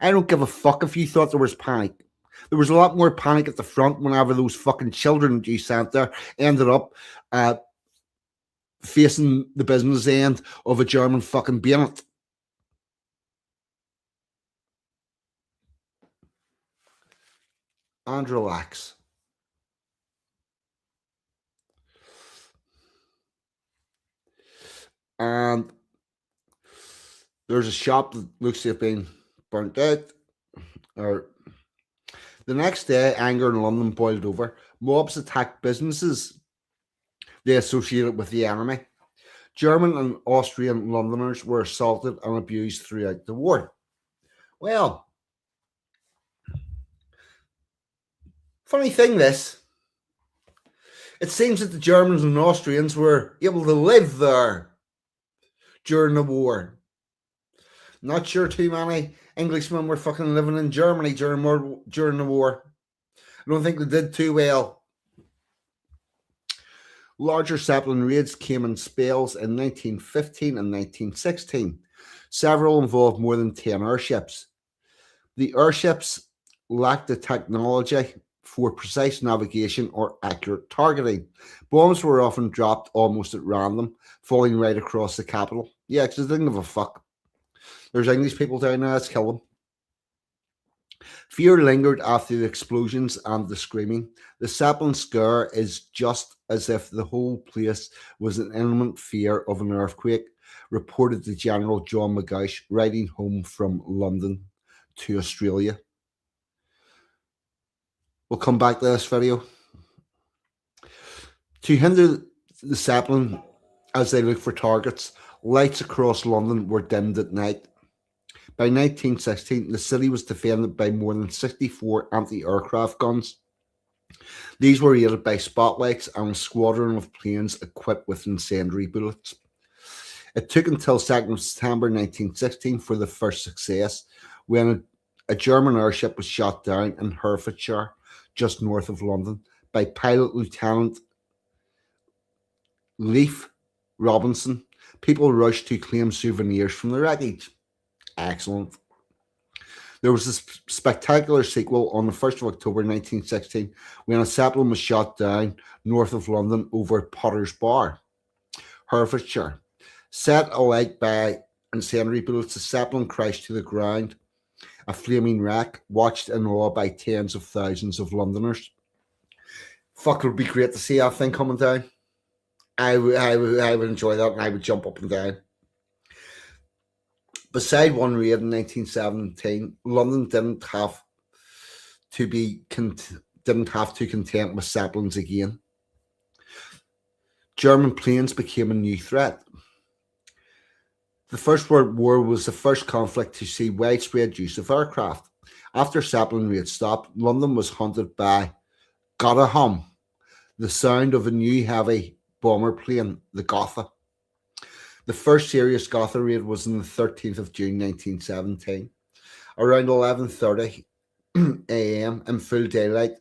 I don't give a fuck if you thought there was panic. There was a lot more panic at the front whenever those fucking children that you sent there ended up facing the business end of a German fucking bayonet. And relax. And there's a shop that looks to have been burnt out. Or the next day, anger in London boiled over. Mobs attacked businesses they associated with the enemy. German and Austrian Londoners were assaulted and abused throughout the war. Well, funny thing this, it seems that the Germans and Austrians were able to live there during the war. Not sure too many Englishmen were fucking living in Germany during the war. I don't think they did too well. Larger Zeppelin raids came in spells in 1915 and 1916. Several involved more than 10 airships. The airships lacked the technology for precise navigation or accurate targeting. Bombs were often dropped almost at random, falling right across the capital. Yeah, because they didn't give a fuck. There's English people down there, let's kill them. Fear lingered after the explosions and the screaming. The Zeppelin scare is just as if the whole place was in imminent fear of an earthquake, reported the General John McGuish, riding home from London to Australia. We'll come back to this video. To hinder the Zeppelin as they looked for targets, lights across London were dimmed at night. By 1916, the city was defended by more than 64 anti-aircraft guns. These were aided by spotlights and a squadron of planes equipped with incendiary bullets. It took until 2nd September 1916 for the first success, when a German airship was shot down in Herefordshire, just north of London, by pilot Lieutenant Leif Robinson. People rushed to claim souvenirs from the wreckage. Excellent. There was a spectacular sequel on the 1st of October 1916 when a Zeppelin was shot down north of London over Potter's Bar, Hertfordshire. Set alight by incendiary bullets, the Zeppelin crashed to the ground, a flaming wreck, watched in awe by tens of thousands of Londoners. Fuck, it would be great to see that thing coming down. I would enjoy that, and I would jump up and down. Beside one raid in 1917, London didn't have to contend with Zeppelins again. German planes became a new threat. The First World War was the first conflict to see widespread use of aircraft. After Zeppelin raids stopped, London was haunted by Gotta Hum, the sound of a new heavy bomber plane, the Gotha. The first serious Gotha raid was on the 13th of June 1917. Around 11:30 a.m. in full daylight,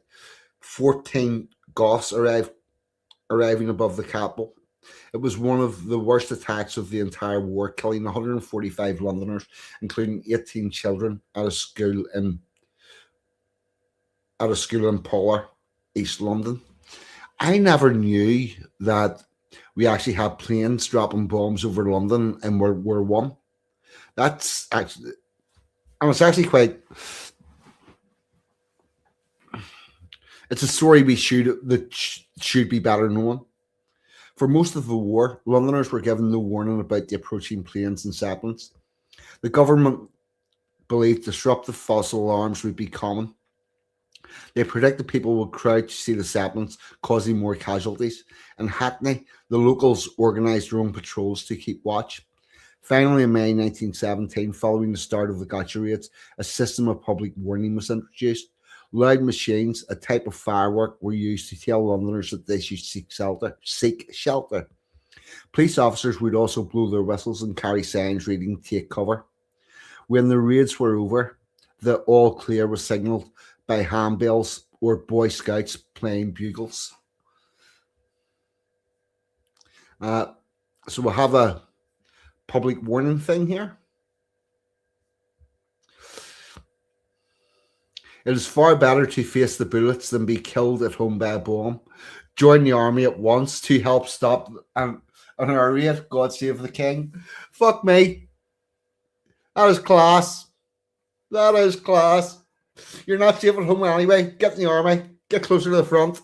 14 Goths arriving above the capital. It was one of the worst attacks of the entire war, killing 145 Londoners, including 18 children at a school in Poller, East London. I never knew that we actually had planes dropping bombs over London in World War One. That's actually, and it's actually quite. It's a story that should be better known. For most of the war, Londoners were given no warning about the approaching planes and Zeppelins. The government believed disruptive false alarms would be common. They predicted people would crowd to see the Zeppelins, causing more casualties. In Hackney, the locals organised their own patrols to keep watch. Finally, in May 1917, following the start of the gotcha raids, a system of public warning was introduced. Loud machines, a type of firework, were used to tell Londoners that they should seek shelter. Police officers would also blow their whistles and carry signs reading "Take cover." When the raids were over, the all clear was signalled by handbells or Boy Scouts playing bugles. So we'll have a public warning thing here. It is far better to face the bullets than be killed at home by a bomb. Join the army at once to help stop an air raid. God save the king. Fuck me. That is class. That is class. You're not safe at home anyway. Get in the army. Get closer to the front.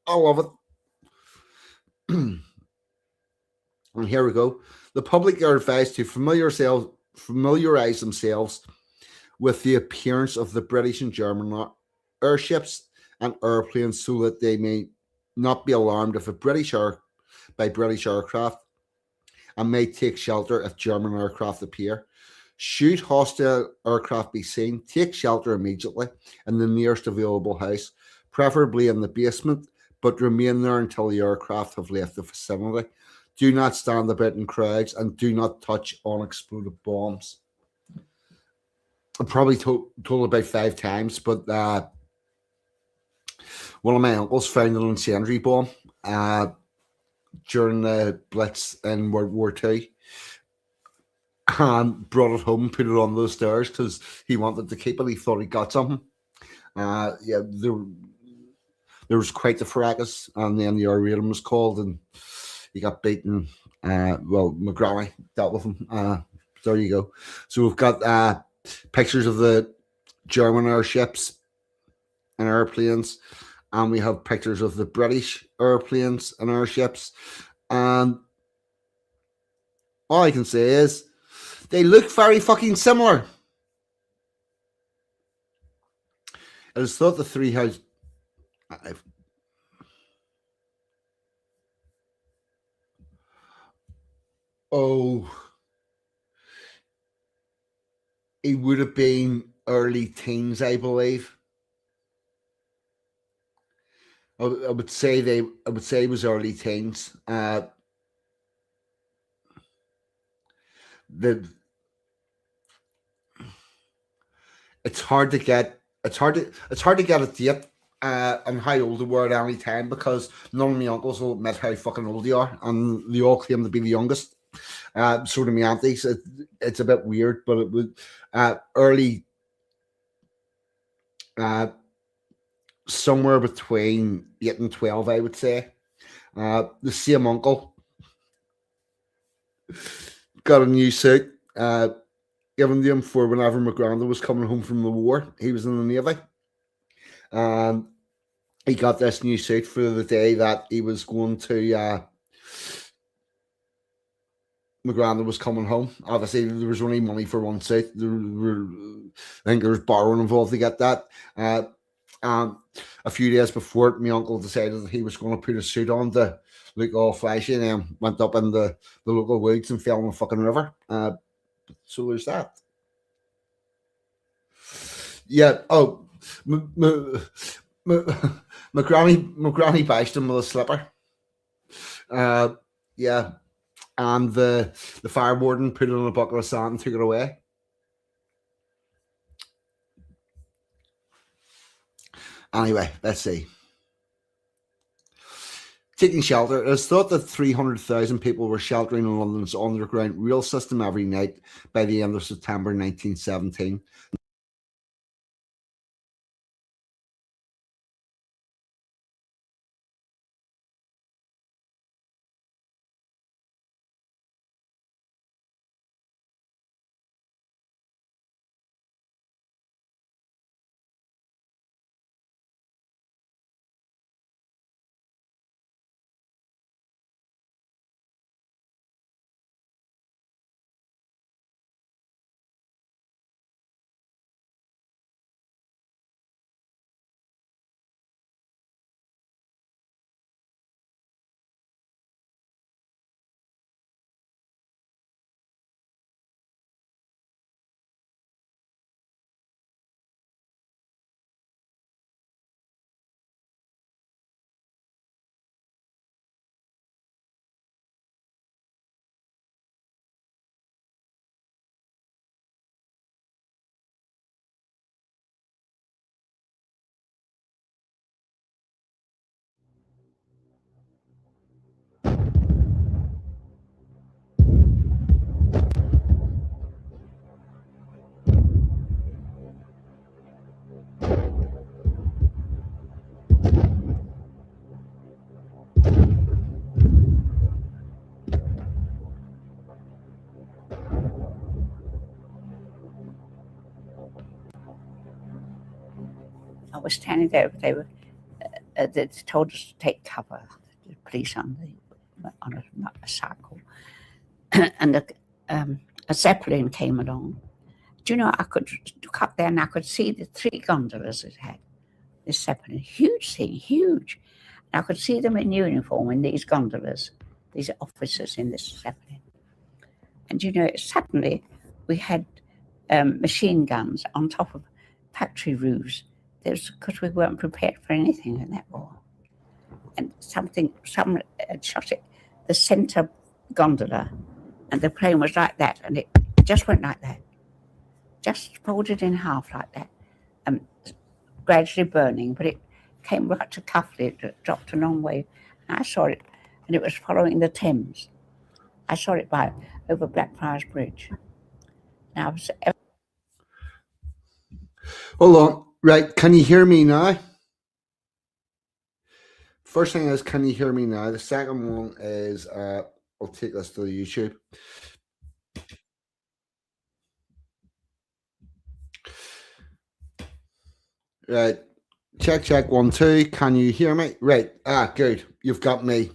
I love it. And here we go. The public are advised to familiarize themselves with the appearance of the British and German airships and airplanes so that they may not be alarmed if British aircraft and may take shelter if German aircraft appear. Should hostile aircraft be seen, take shelter immediately in the nearest available house, preferably in the basement, but remain there until the aircraft have left the vicinity. Do not stand about in crowds and do not touch unexploded bombs. I probably told about 5 times, but one of my uncles found an incendiary bomb during the Blitz in World War II and brought it home, put it on the stairs because he wanted to keep it. He thought he got something. There was quite the fracas, and then the air raid was called, and he got beaten. McGrawey dealt with him. There you go. So we've got pictures of the German airships and airplanes, and we have pictures of the British airplanes and airships, and all I can say is they look very fucking similar. I just thought the three had it would have been early teens, I believe. I would say it was early teens. It's hard to get a date on how old they were at any time because none of my uncles will admit how fucking old they are, and they all claim to be the youngest. sort of my aunties. It's a bit weird, but it was early, uh, somewhere between 8 and 12, I would say. The same uncle got a new suit given to him for whenever my granddad was coming home from the war. He was in the Navy. And he got this new suit for the day that he was going to, my granddad was coming home. Obviously, there was only money for one suit. I think there was borrowing involved to get that. A few days before, my uncle decided that he was going to put a suit on to look all flashy, and then went up in the local woods and fell in the fucking river. So there's that. Yeah. Oh, my granny bashed him with a slipper. Yeah, and the fire warden put it on a bucket of sand and took it away. Anyway, let's see. Taking shelter. It is thought that 300,000 people were sheltering in London's underground rail system every night by the end of September 1917. I was standing there. They told us to take cover. The police on a cycle, and a Zeppelin came along. Do you know, I could look up there and I could see the 3 gondolas it had. This Zeppelin, huge thing, huge. And I could see them in uniform in these gondolas, these officers in this Zeppelin. And you know, suddenly we had machine guns on top of factory roofs. Because we weren't prepared for anything in that war. And someone had shot it, the center gondola, and the plane was like that, and it just went like that. Just folded in half like that, gradually burning, but it came right to Cuffley. It dropped a long way, and I saw it, and it was following the Thames. I saw it over Blackfriars Bridge. Now, Hold on. Right, can you hear me now? First thing is, can you hear me now? The second one is, I'll take this to the YouTube. Right, check 1 2. Can you hear me? Right, good. You've got me.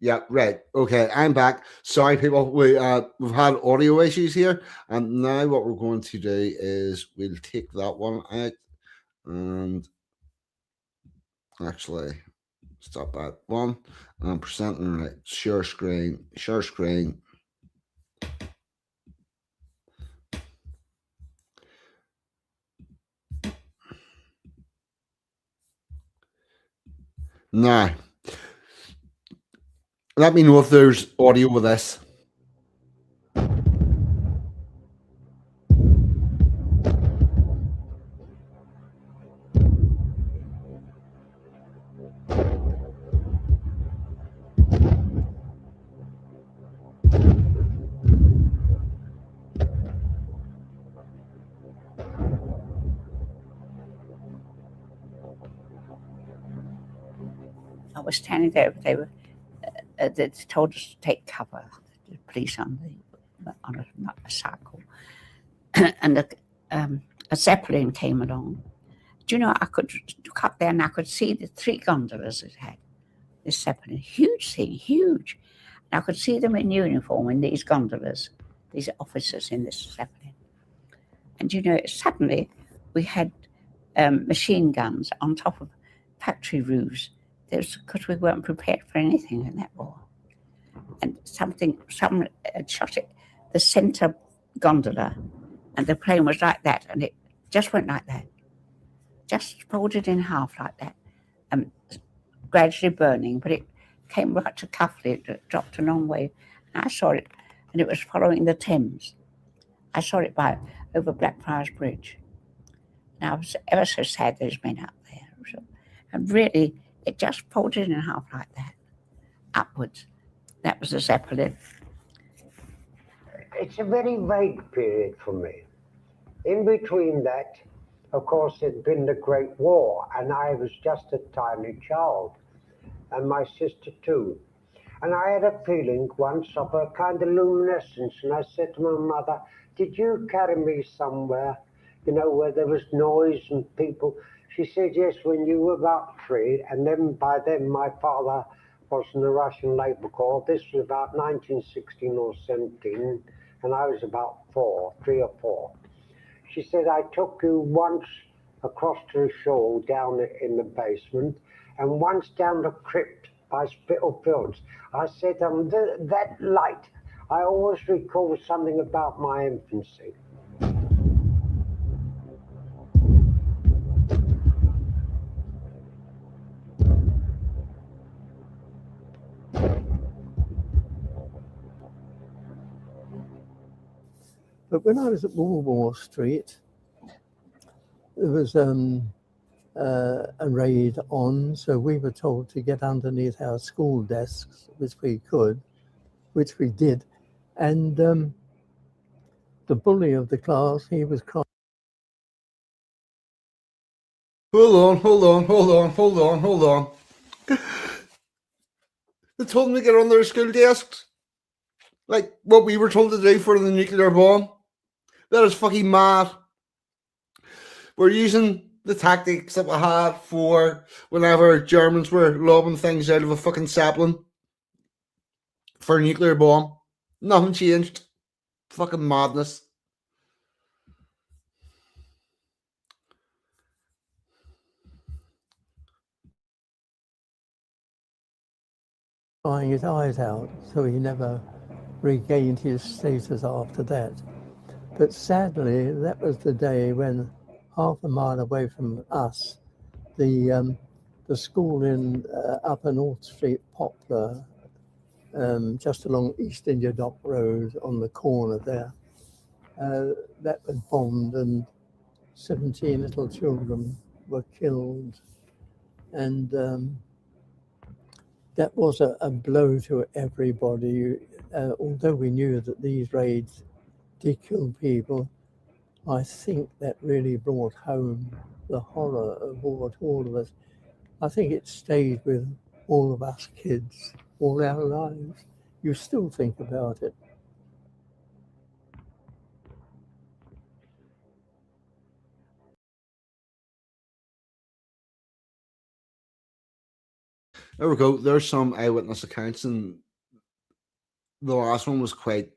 Yeah, right. Okay, I'm back. Sorry, people. We've had audio issues here, and now what we're going to do is we'll take that one out and actually stop at 1 and presenting right. Share screen. Now, let me know if there's audio with this. was standing there, but they told us to take cover. The police on a cycle, and a Zeppelin came along. Do you know, I could look up there and I could see the 3 gondolas it had. This Zeppelin, huge thing, huge. And I could see them in uniform in these gondolas, these officers in this Zeppelin. And you know, suddenly we had machine guns on top of factory roofs. Because we weren't prepared for anything in that war. And someone had shot it, the center gondola, and the plane was like that, and it just went like that. Just folded in half like that, gradually burning, but it came right to Cuffley. It dropped a long way. And I saw it, and it was following the Thames. I saw it over Blackfriars Bridge. And I was ever so sad there's men up there. And really, it just folded in half like that, upwards. That was a Zeppelin. It's a very vague period for me. In between that, of course, it'd been the Great War, and I was just a tiny child, and my sister too. And I had a feeling once of a kind of luminescence, and I said to my mother, "Did you carry me somewhere, you know, where there was noise and people?" She said, "Yes, when you were about 3, and then by then my father was in the Russian Labour Corps. This was about 1916 or 17, and I was about 3 or 4. She said, "I took you once across to the shore down in the basement, and once down the crypt by Spitalfields." I said, that light, I always recall something about my infancy. But when I was at Walmore Street, there was a raid on, so we were told to get underneath our school desks, which we could, which we did. And the bully of the class, he was crying. Hold on. They told them to get on their school desks. Like what we were told to do for the nuclear bomb. That is fucking mad. We're using the tactics that we had for whenever Germans were lobbing things out of a fucking Zeppelin for a nuclear bomb. Nothing changed. Fucking madness. Crying his eyes out, so he never regained his status after that. But sadly, that was the day when half a mile away from us, the school in Upper North Street, Poplar, just along East India Dock Road on the corner there, that was bombed and 17 little children were killed. And that was a blow to everybody. Although we knew that these raids did kill people, I think that really brought home the horror of war to all of us. I think it stayed with all of us kids all our lives. You still think about it. There we go. There's some eyewitness accounts, and the last one was quite,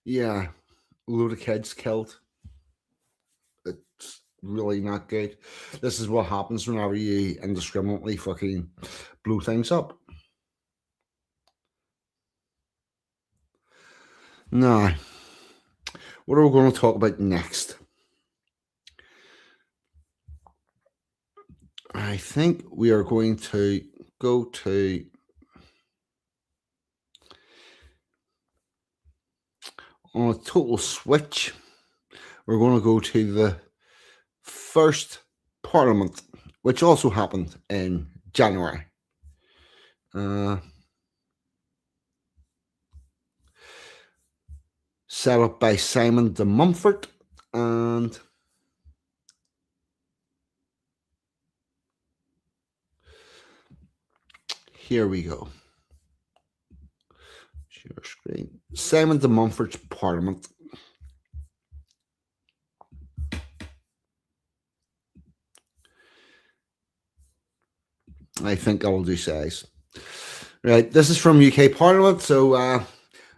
a load of kids killed. It's really not good. This is what happens whenever you indiscriminately fucking blow things up. Now, what are we going to talk about next? I think we are going to go to on a total switch. We're going to go to the first Parliament, which also happened in January. Set up by Simon de Montfort, and Here we go. Share screen. Simon de Montfort's Parliament. I think I will do size. Right, this is from UK Parliament, so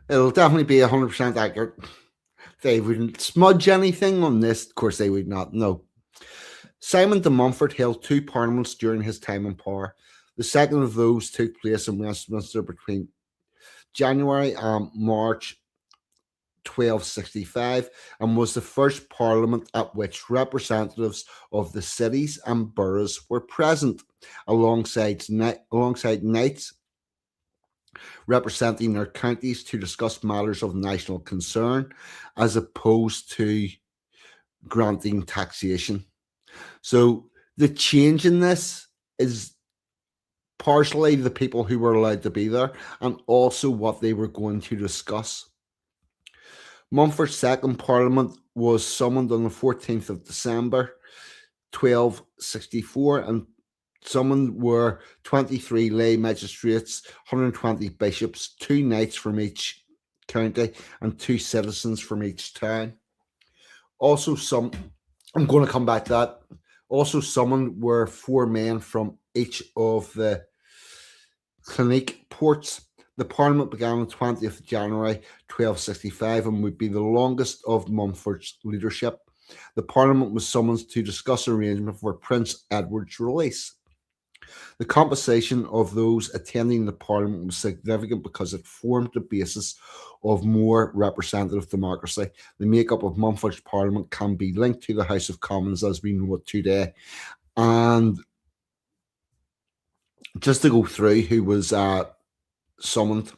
it'll definitely be 100% accurate. They wouldn't smudge anything on this. Of course, they would not. No. Simon de Montfort held 2 parliaments during his time in power. The second of those took place in Westminster between January and March 1265 and was the first parliament at which representatives of the cities and boroughs were present, alongside knights representing their counties to discuss matters of national concern, as opposed to granting taxation. So the change in this is partially the people who were allowed to be there and also what they were going to discuss. Montfort's second parliament was summoned on the 14th of December 1264 and summoned were 23 lay magistrates, 120 bishops, 2 knights from each county and 2 citizens from each town. Also I'm going to come back to that. Also summoned were 4 men from each of the Clinique ports. The parliament began on 20th of January 1265 and would be the longest of Montfort's leadership. The parliament was summoned to discuss arrangement for Prince Edward's release. The compensation of those attending the parliament was significant because it formed the basis of more representative democracy. The makeup of Montfort's parliament can be linked to the House of Commons as we know it today. And just to go through who was summoned.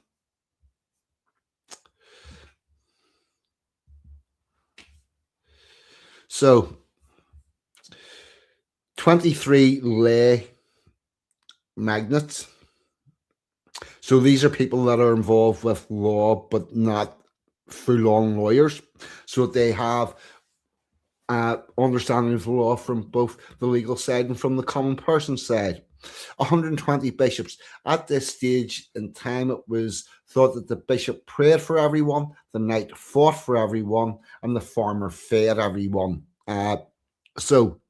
So, 23 lay magnates. So these are people that are involved with law, but not full-on lawyers. So they have understanding of the law from both the legal side and from the common person side. 120 bishops. At this stage in time, it was thought that the bishop prayed for everyone, the knight fought for everyone, and the farmer fed everyone. So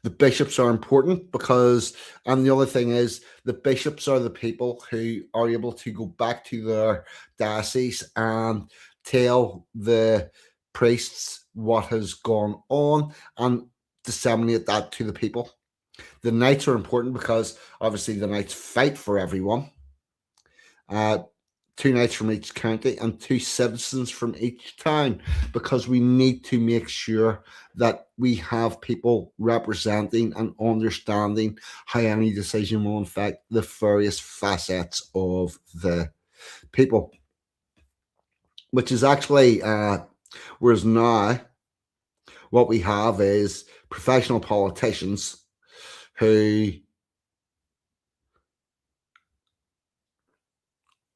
the bishops are important because, and the other thing is, the bishops are the people who are able to go back to their diocese and tell the priests what has gone on and disseminate that to the people. The knights are important because obviously the knights fight for everyone. 2 knights from each county and 2 citizens from each town, because we need to make sure that we have people representing and understanding how any decision will affect the various facets of the people. Which is actually, whereas now what we have is professional politicians who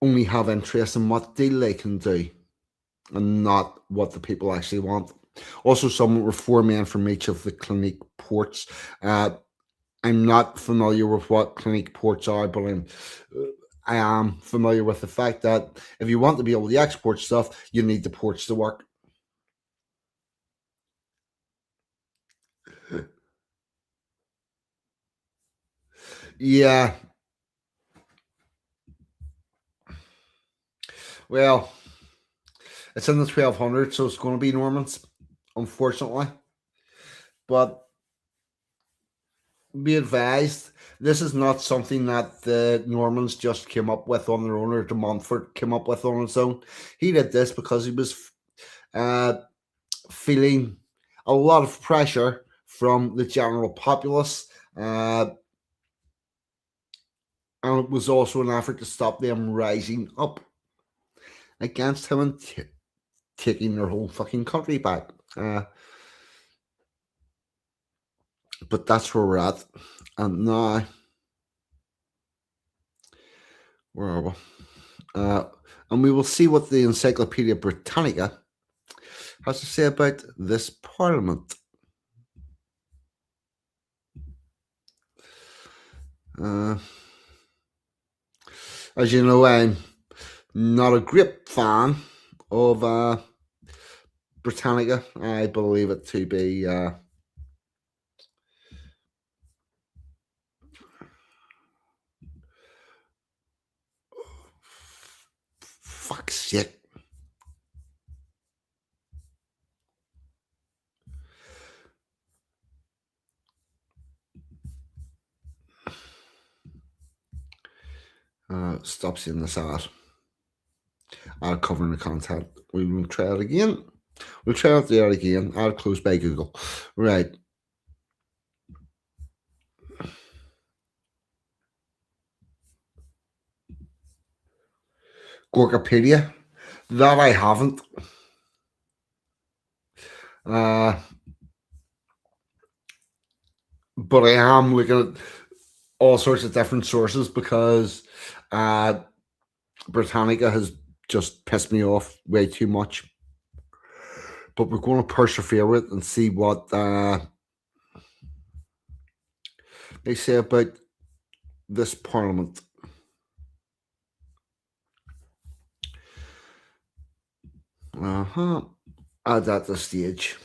only have interest in what deal they can do and not what the people actually want. Also, some were 4 men from each of the Clinique ports. I'm not familiar with what Clinique ports are, but I am familiar with the fact that if you want to be able to export stuff, you need the ports to work. Yeah. Well, it's in the 1200s, so it's going to be Normans, unfortunately. But be advised, this is not something that the Normans just came up with on their own, or de Montfort came up with on its own. He did this because he was feeling a lot of pressure from the general populace, and it was also an effort to stop them rising up against him and taking their whole fucking country back. But that's where we're at. And now, where are we? And we will see what the Encyclopedia Britannica has to say about this parliament. As you know, I'm not a great fan of Britannica. I believe it to be fuck's sake. Stop seeing this ad. Covering the content. We will try it again. We'll try it there again. Ad closed by Google. Right. Gorkapedia. That I haven't. But I am looking at all sorts of different sources because Britannica has just pissed me off way too much. But we're going to persevere with it and see what they say about this parliament. Add that to stage.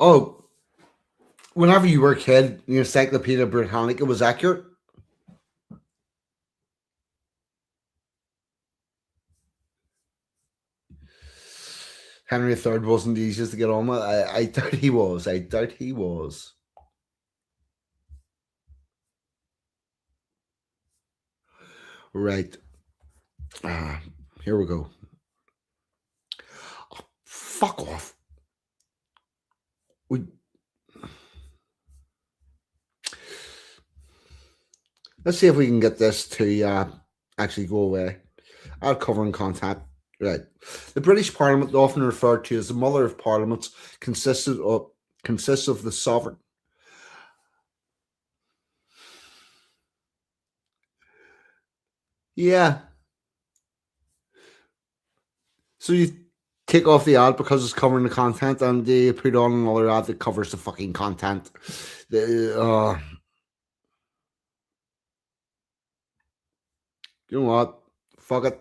Oh, whenever you were a kid, the Encyclopedia Britannica was accurate. Henry III wasn't the easiest to get on with. I doubt he was. I doubt he was. Right. Here we go. Oh, fuck off. Let's see if we can get this to actually go away. I'll cover in content. Right. The British Parliament, often referred to as the mother of parliaments, consists of the sovereign. Yeah. So you take off the ad because it's covering the content, and they put on another ad that covers the fucking content. You know what? Fuck it.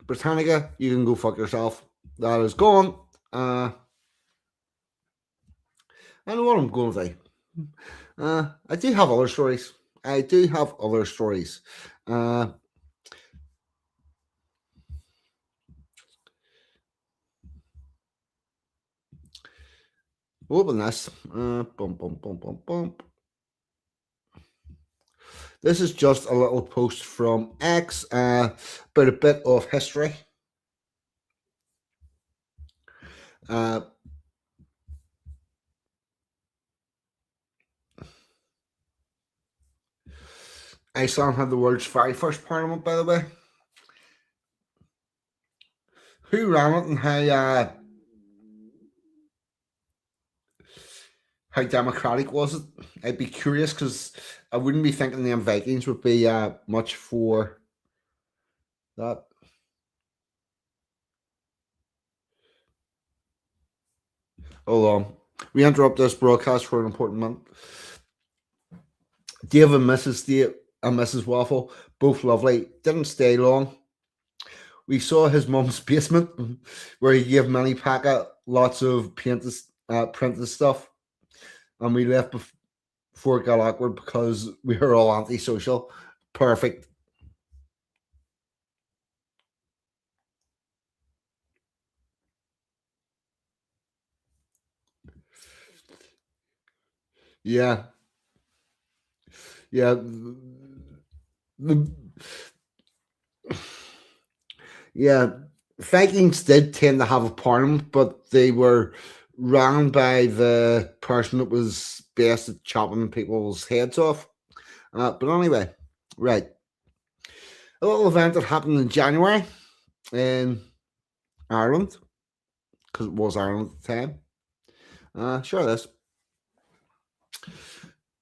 Britannica, you can go fuck yourself. That is gone. I know what I'm going to do. I do have other stories. Open this. This is just a little post from X about a bit of history. Iceland had the world's very first parliament, by the way. Who ran it and how democratic was it? I'd be curious because I wouldn't be thinking the Vikings would be much for that. Hold on. We interrupt this broadcast for an important month. Dave and Mrs. Waffle, both lovely. Didn't stay long. We saw his mum's basement where he gave Manny Paca lots of printed stuff. And we left before it got awkward because we were all antisocial. Perfect. Yeah. Yeah. Yeah. Vikings did tend to have a parliament, but they were ran by the person that was best at chopping people's heads off. But anyway, right. A little event that happened in January in Ireland, because it was Ireland at the time. Sure this.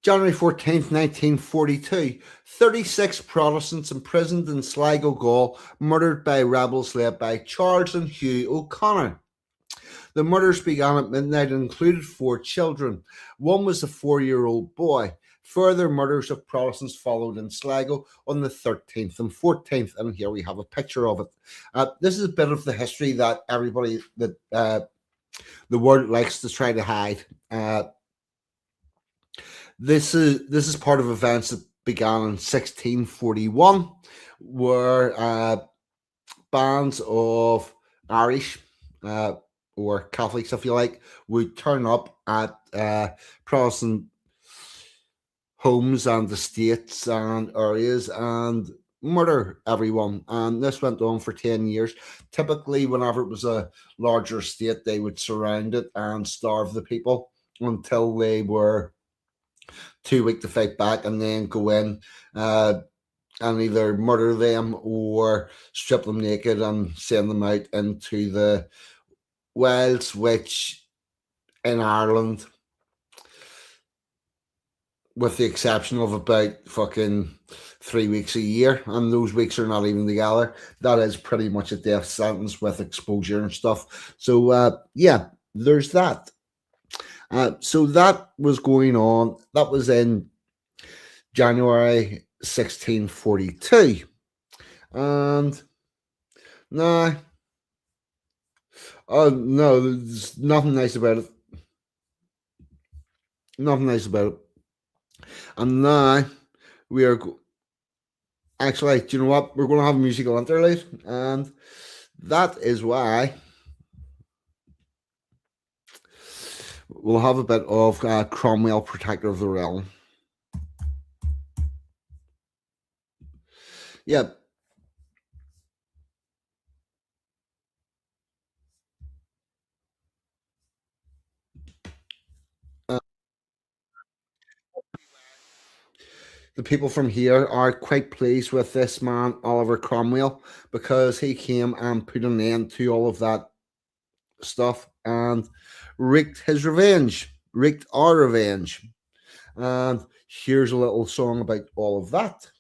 January 14th, 1942, 36 Protestants imprisoned in Sligo, Gaul, murdered by rebels led by Charles and Hugh O'Connor. The murders began at midnight and included 4 children. One was a 4-year-old boy. Further murders of Protestants followed in Sligo on the 13th and 14th, and here we have a picture of it. This is a bit of the history that everybody, that the world likes to try to hide. This is part of events that began in 1641, where bands of Irish or Catholics, if you like, would turn up at Protestant homes and estates and areas and murder everyone. And this went on for 10 years. Typically, whenever it was a larger estate, they would surround it and starve the people until they were too weak to fight back, and then go in and either murder them or strip them naked and send them out into the wilds, which in Ireland, with the exception of about fucking 3 weeks a year, and those weeks are not even together, that is pretty much a death sentence with exposure and stuff. So yeah, there's that. So that was going on. That was in January 1642. And no, there's nothing nice about it. Nothing nice about it. And now we are actually, do you know what? We're going to have a musical interlude, and that is why we'll have a bit of Cromwell, Protector of the Realm. Yeah. The people from here are quite pleased with this man, Oliver Cromwell, because he came and put an end to all of that stuff and wreaked our revenge. And here's a little song about all of that.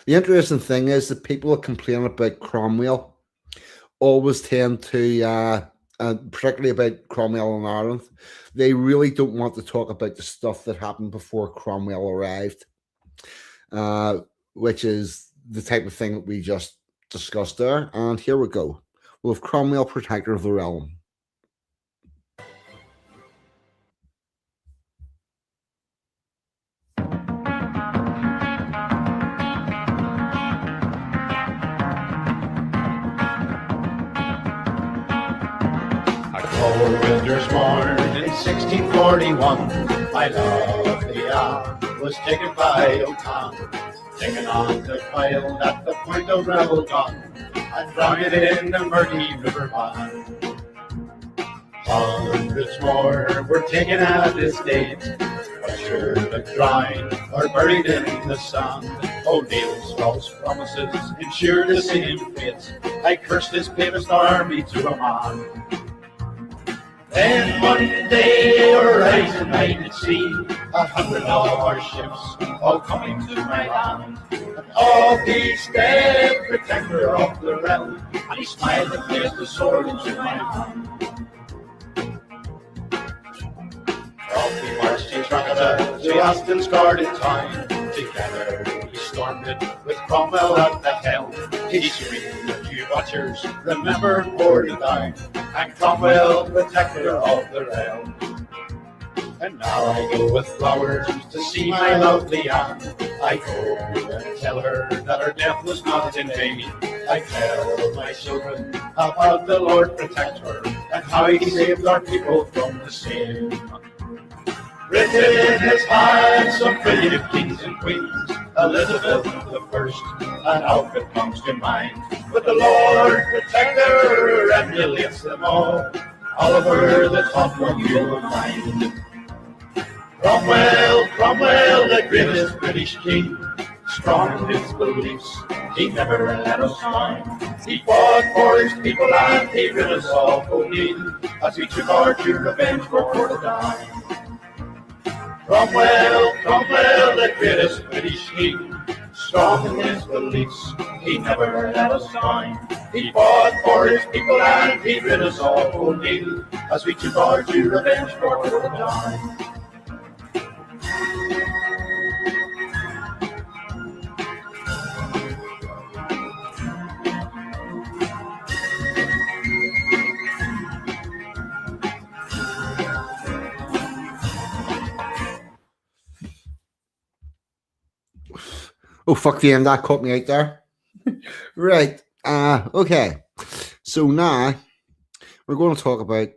The interesting thing is that people that complain about Cromwell always tend to, particularly about Cromwell in Ireland, they really don't want to talk about the stuff that happened before Cromwell arrived, which is the type of thing that we just discussed there. And here we go. We'll have Cromwell, Protector of the Realm. Cold winter's morn in 1641, my lovely hour was taken by O'Connor, taken on the file at the point of rebel gun, and drowned it in the murky river bottom. Hundreds more were taken at this date, butchered and dried or buried in the sun. O'Neill's false promises ensured the same fate. I cursed his papist army to a man. Then one day arrives a night at sea, 100 of our ships all coming to my land. And all peace dead, protector of the realm, and he smiled and placed the sword into my hand. Off we marched to Drogheda, to Aston's guarded town. Together we stormed it with Cromwell at the helm. He screamed, "You watchers, remember Portadown, and Cromwell, protector of the realm." And now I go with flowers to see my lovely Anne. I go and tell her that her death was not in vain. I tell my children about the Lord Protector and how he saved our people from the sin. Written in his hand some pretty kings and queens, Elizabeth the First, and Alfred comes to mind. But the Lord Protector emulates them all, Oliver the top one you will find. Cromwell, the greatest British king, strong in his beliefs, he never let us down. He fought for his people and he rid us of O'Neill, as we took our due revenge for Portadown. Cromwell, the greatest British king, strong in his beliefs, he never let us down. He fought for his people and he bid us all kneel, as we took our due revenge for the down. Oh, fuck the end, that caught me out there. Right, okay. So now, we're going to talk about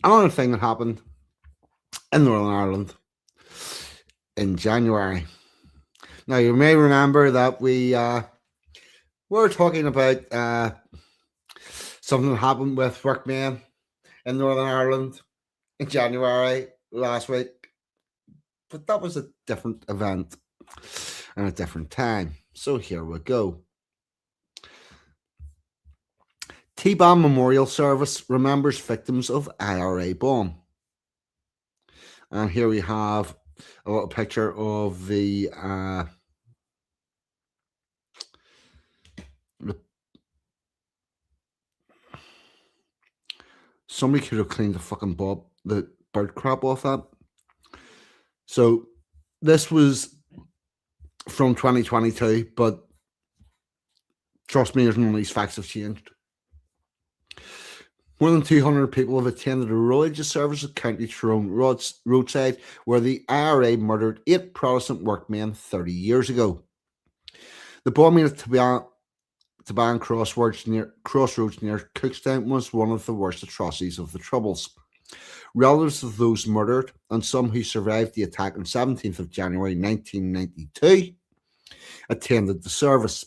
another thing that happened in Northern Ireland in January. Now, you may remember that we were talking about something that happened with workmen in Northern Ireland in January last week. But that was a different event and a different time. So here we go. T-Bomb Memorial Service remembers victims of IRA bomb. And here we have a little picture of the somebody could have cleaned the bird crap off that. So this was from 2022, but trust me, none of these facts have changed. More than 200 people have attended a religious service at County Tyrone roadside where the IRA murdered 8 Protestant workmen 30 years ago. The bombing at Taban Crossroads near Cookstown was one of the worst atrocities of the Troubles. Relatives of those murdered and some who survived the attack on 17th of January 1992 attended the service.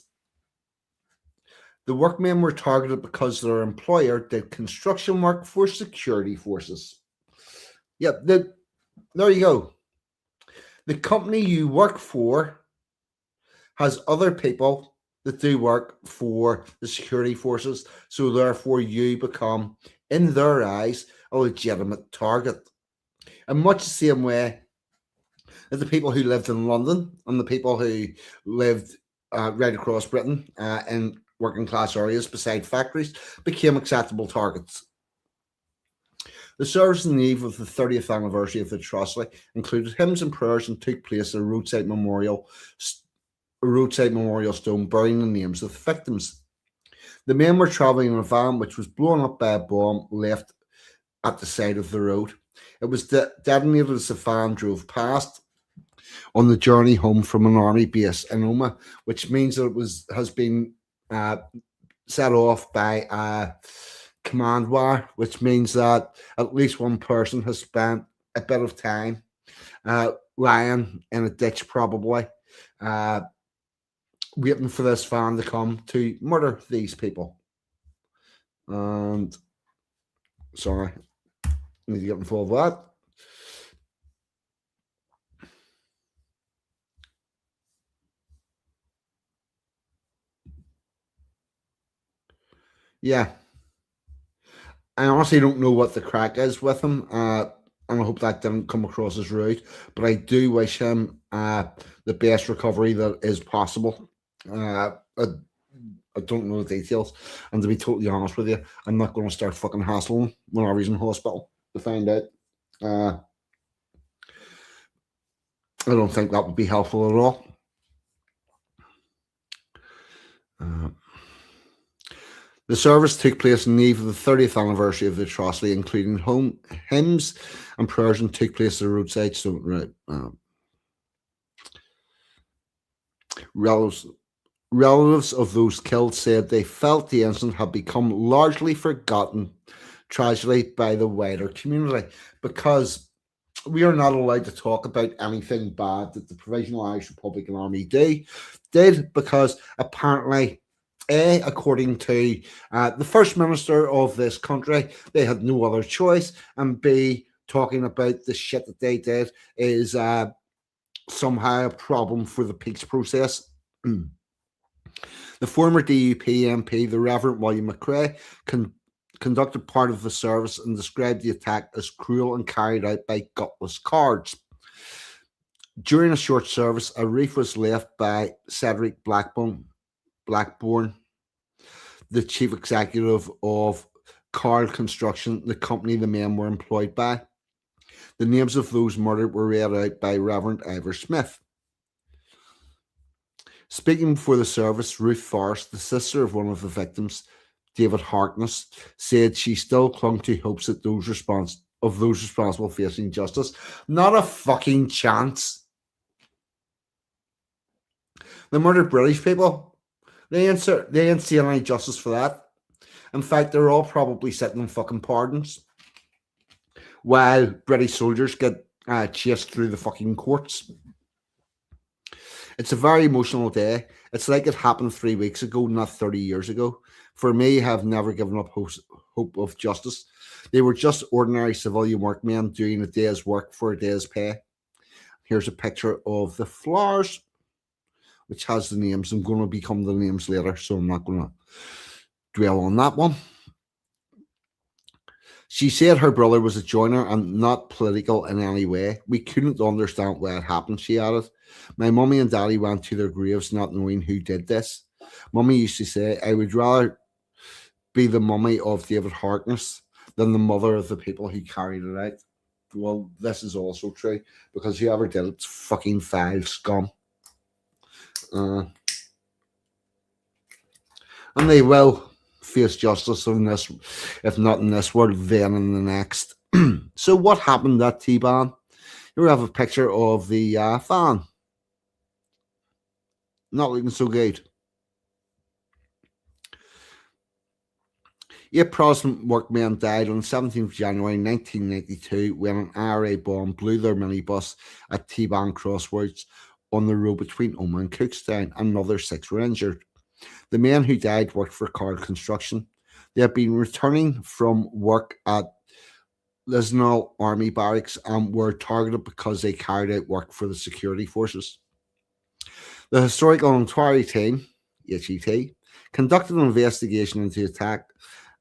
The workmen were targeted because their employer did construction work for security forces. Yep, there you go. The company you work for has other people that do work for the security forces, so therefore you become, in their eyes, a legitimate target. In much the same way that the people who lived in London and the people who lived right across Britain in working class areas beside factories became acceptable targets. The service on the eve of the 30th anniversary of the atrocity included hymns and prayers and took place at a roadside memorial stone bearing the names of the victims. The men were travelling in a van which was blown up by a bomb left at the side of the road. It was detonated as the van drove past on the journey home from an army base in Oma, which means that it has been set off by a command wire, which means that at least one person has spent a bit of time lying in a ditch, probably waiting for this van to come to murder these people. And sorry, I need to get involved with that. Yeah, I honestly don't know what the crack is with him, and I hope that didn't come across as rude, but I do wish him the best recovery that is possible. I don't know the details, and to be totally honest with you, I'm not going to start fucking hassling whenever he's in hospital to find out. I don't think that would be helpful at all. The service took place on the eve of the 30th anniversary of the atrocity, including hymns and prayers, and took place at a roadside stone. Relatives of those killed said they felt the incident had become largely forgotten tragically by the wider community, because we are not allowed to talk about anything bad that the Provisional Irish Republican Army did, because apparently, A, according to the First Minister of this country, they had no other choice, and B, talking about the shit that they did is somehow a problem for the peace process. The former DUP MP, the Reverend William McRae, conducted part of the service and described the attack as cruel and carried out by gutless cowards. During a short service, a wreath was left by Cedric Blackburn, the chief executive of Carl Construction, the company the men were employed by. The names of those murdered were read out by Reverend Ivor Smith. Speaking before the service, Ruth Forrest, the sister of one of the victims, David Harkness, said she still clung to hopes that those responsible facing justice. Not a fucking chance. The murdered British people, they ain't seeing any justice for that. In fact, they're all probably sitting in fucking pardons while British soldiers get chased through the fucking courts. It's a very emotional day. It's like it happened 3 weeks ago, not 30 years ago. For me, I have never given up hope of justice. They were just ordinary civilian workmen doing a day's work for a day's pay. Here's a picture of the flowers, which has the names. I'm going to become the names later, so I'm not going to dwell on that one. She said her brother was a joiner and not political in any way. We couldn't understand why it happened, she added. My mummy and daddy went to their graves not knowing who did this. Mummy used to say, I would rather be the mummy of David Harkness than the mother of the people who carried it out. Well, this is also true, because whoever did it's fucking foul scum. And they will face justice in this, if not in this world, then in the next. So what happened at T-Ban? Here we have a picture of the fan. Not looking so good. 8 Protestant workmen died on 17th January 1992 when an IRA bomb blew their minibus at T-Ban Crossroads on the road between Omagh and Cookstown. Another 6 were injured. The men who died worked for Carl Construction. They had been returning from work at Lisnall Army Barracks and were targeted because they carried out work for the security forces. The Historical Inquiry Team, HET, conducted an investigation into the attack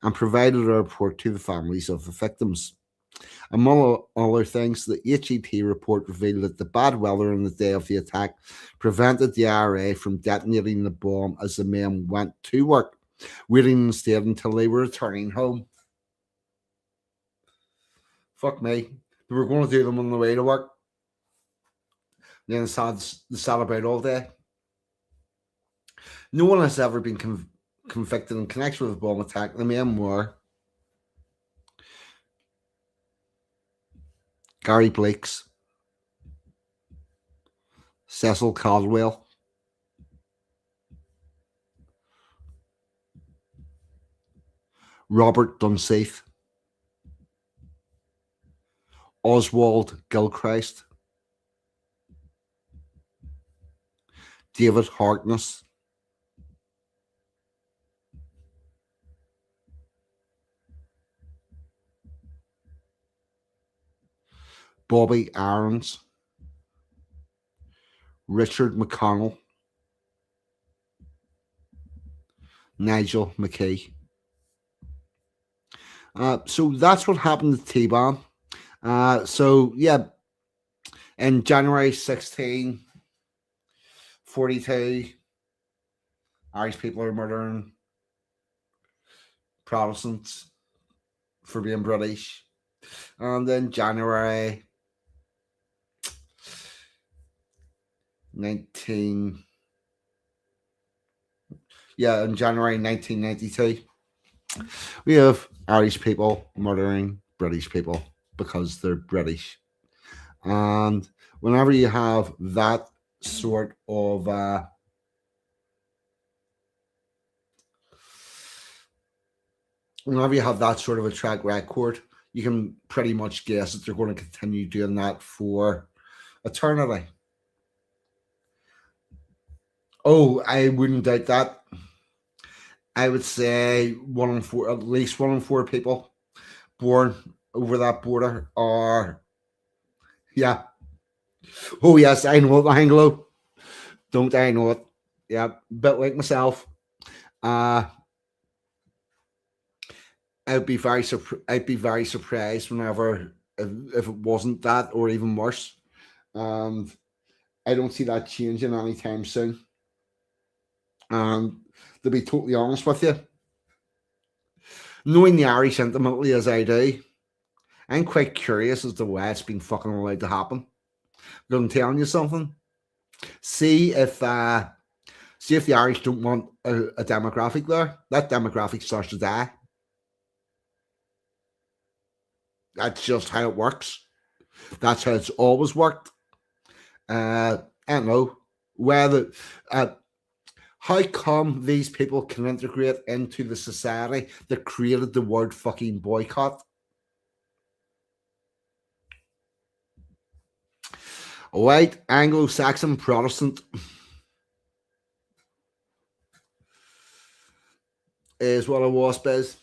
and provided a report to the families of the victims. Among other things, the HET report revealed that the bad weather on the day of the attack prevented the IRA from detonating the bomb as the men went to work, waiting instead until they were returning home. Fuck me. They were going to do them on the way to work. Then they sat about all day. No one has ever been convicted in connection with the bomb attack. The men were Gary Blakes, Cecil Caldwell, Robert Dunseith, Oswald Gilchrist, David Harkness, Bobby Aarons, Richard McConnell, Nigel McKee. So that's what happened to T-Ban. So yeah, in January 1642, Irish people are murdering Protestants for being British. And then January 1992, we have Irish people murdering British people because they're British. And whenever you have that sort of a track record, you can pretty much guess that they're going to continue doing that for eternity. Oh, I wouldn't doubt that. I would say at least 1 in 4 people born over that border are, yeah. Oh yes, I know it, Anglo. Don't I know it? Yeah, bit like myself. I'd be very surprised whenever if it wasn't that or even worse. And I don't see that changing anytime soon. And to be totally honest with you, knowing the Irish intimately as I do, I'm quite curious as to why it's been fucking allowed to happen. Because I'm telling you something. See if the Irish don't want a demographic there, that demographic starts to die. That's just how it works. That's how it's always worked. I don't know whether how come these people can integrate into the society that created the word fucking boycott. White Anglo-Saxon Protestant is what a wasp is.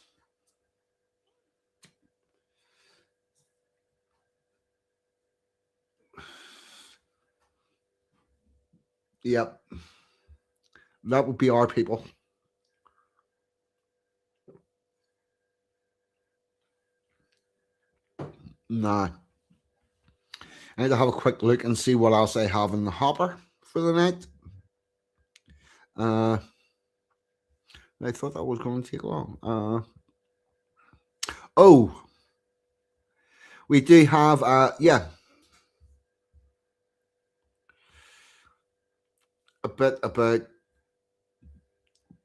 Yep. That would be our people. Nah. I need to have a quick look and see what else I have in the hopper for the night. I thought that was going to take long. Oh, we do have, yeah, a bit about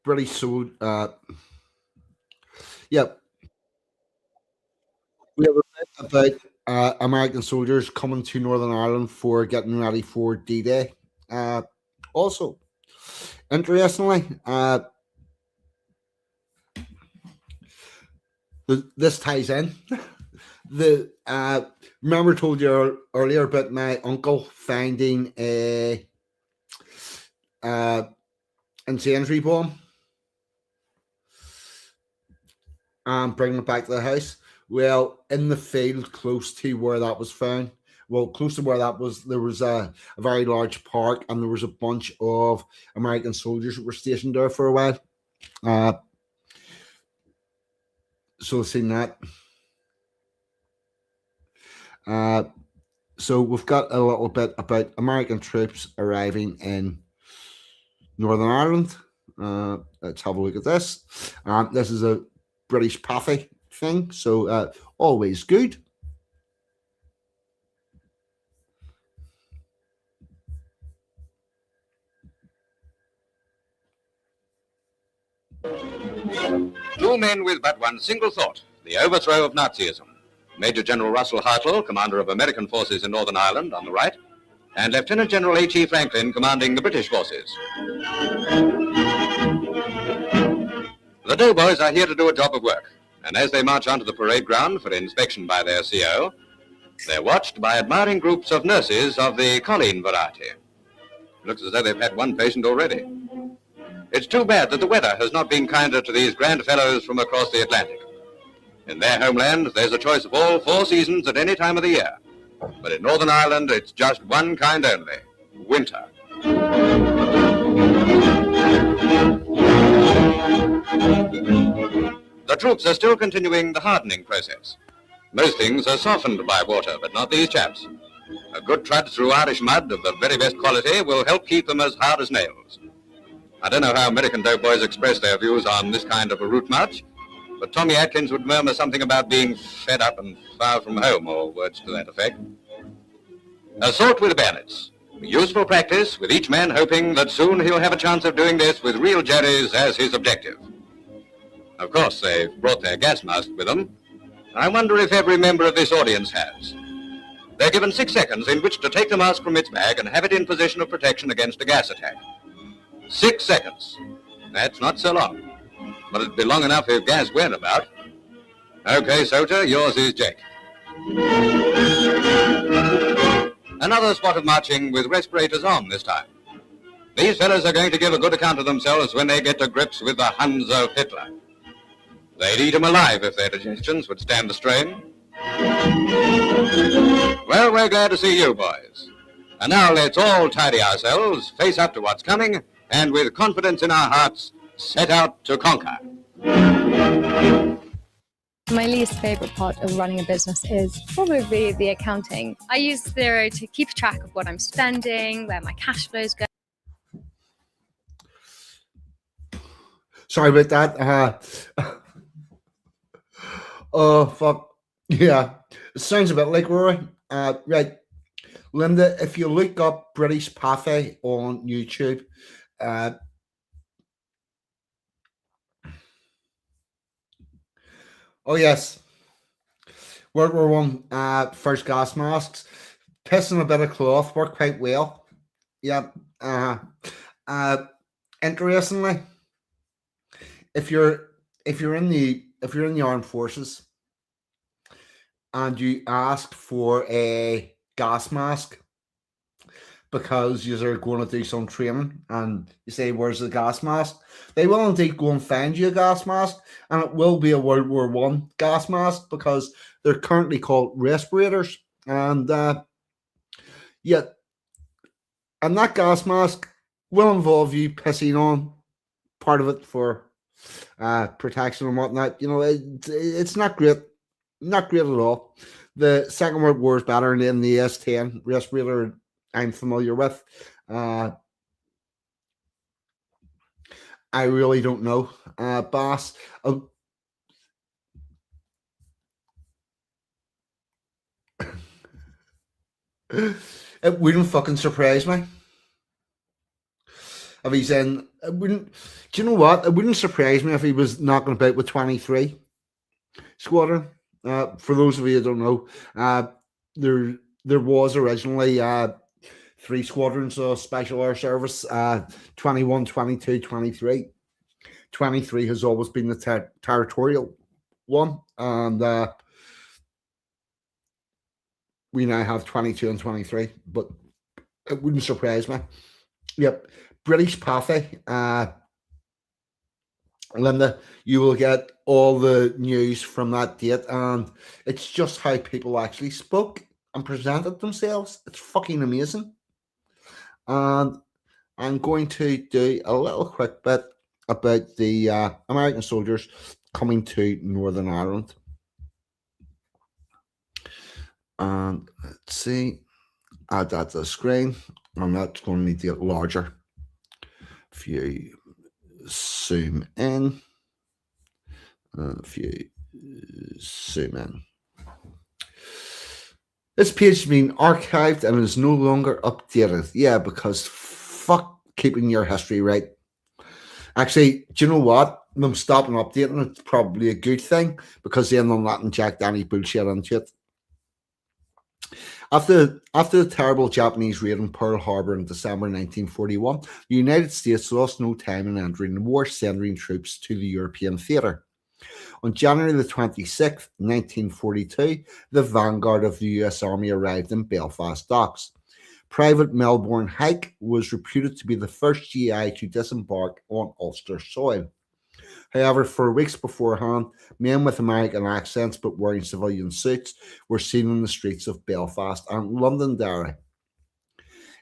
British soldiers. Yep. We have a bit about American soldiers coming to Northern Ireland for getting ready for D-Day. Also, interestingly, this ties in. Remember I told you earlier about my uncle finding a incendiary bomb and bringing it back to the house. Well, in the field close to where that was found, close to where that was, there was a very large park, and there was a bunch of American soldiers that were stationed there for a while. So I've seen that. So we've got a little bit about American troops arriving in Northern Ireland. Let's have a look at this. This is a British pathy thing, so always good. Two men with but one single thought, the overthrow of Nazism. Major General Russell Hartwell, commander of American forces in Northern Ireland, on the right, and Lieutenant General H.E. Franklin, commanding the British forces. The doughboys are here to do a job of work, and as they march onto the parade ground for inspection by their CO, they're watched by admiring groups of nurses of the Colleen variety. It looks as though they've had one patient already. It's too bad that the weather has not been kinder to these grand fellows from across the Atlantic. In their homeland, there's a choice of all 4 seasons at any time of the year. But in Northern Ireland, it's just one kind only, winter. The troops are still continuing the hardening process. Most things are softened by water, but not these chaps. A good trudge through Irish mud of the very best quality will help keep them as hard as nails. I don't know how American doughboys express their views on this kind of a route march, but Tommy Atkins would murmur something about being fed up and far from home, or words to that effect. Assault with bayonets. Useful practice, with each man hoping that soon he'll have a chance of doing this with real Jerry's as his objective. Of course, they've brought their gas mask with them. I wonder if every member of this audience has. They're given 6 seconds in which to take the mask from its bag and have it in position of protection against a gas attack. 6 seconds. That's not so long. But it'd be long enough if gas weren't about. Okay, soldier, yours is Jake. Another spot of marching with respirators on this time. These fellows are going to give a good account of themselves when they get to grips with the Huns of Hitler. They'd eat 'em alive if their digestions would stand the strain. Well, we're glad to see you, boys. And now let's all tidy ourselves, face up to what's coming, and with confidence in our hearts, set out to conquer. My least favorite part of running a business is probably the accounting. I use Xero to keep track of what I'm spending, where my cash flows go. Sorry about that. Oh, fuck. Yeah. It sounds a bit like Rory. Right. Linda, if you look up British Pathy on YouTube, oh, yes. World War One, first gas masks. Piss and a bit of cloth work quite well. Yeah. Interestingly, if you're in the armed forces and you ask for a gas mask because you're going to do some training and you say, "Where's the gas mask?" They will indeed go and find you a gas mask, and it will be a World War One gas mask because they're currently called respirators. And yeah, and that gas mask will involve you pissing on part of it for protection and whatnot. You know, it's not great. Not great at all. The Second World War is better than the S10 respirator I'm familiar with. I really don't know, Boss. It wouldn't fucking surprise me if he's in. It wouldn't. Do you know what? It wouldn't surprise me if he was knocking about with 23 Squadron. For those of you who don't know, there was originally 3 squadrons of Special Air Service, 21, 22, 23. 23 has always been the territorial one, and we now have 22 and 23, but it wouldn't surprise me. Yep, British Pathy. Linda, you will get all the news from that date, and it's just how people actually spoke and presented themselves. It's fucking amazing. And I'm going to do a little quick bit about the American soldiers coming to Northern Ireland. And let's see, add that to the screen. I'm not going to need to get larger. If you zoom in, this page has been archived and is no longer updated. Yeah, because fuck keeping your history right. Actually, do you know what? Them stopping updating it's probably a good thing because then they'll not inject any bullshit into it. After the terrible Japanese raid on Pearl Harbor in December 1941, the United States lost no time in entering the war, sending troops to the European theatre. On January the 26th, 1942, the vanguard of the US Army arrived in Belfast docks. Private Melbourne Hike was reputed to be the first GI to disembark on Ulster soil. However, for weeks beforehand, men with American accents but wearing civilian suits were seen in the streets of Belfast and Londonderry.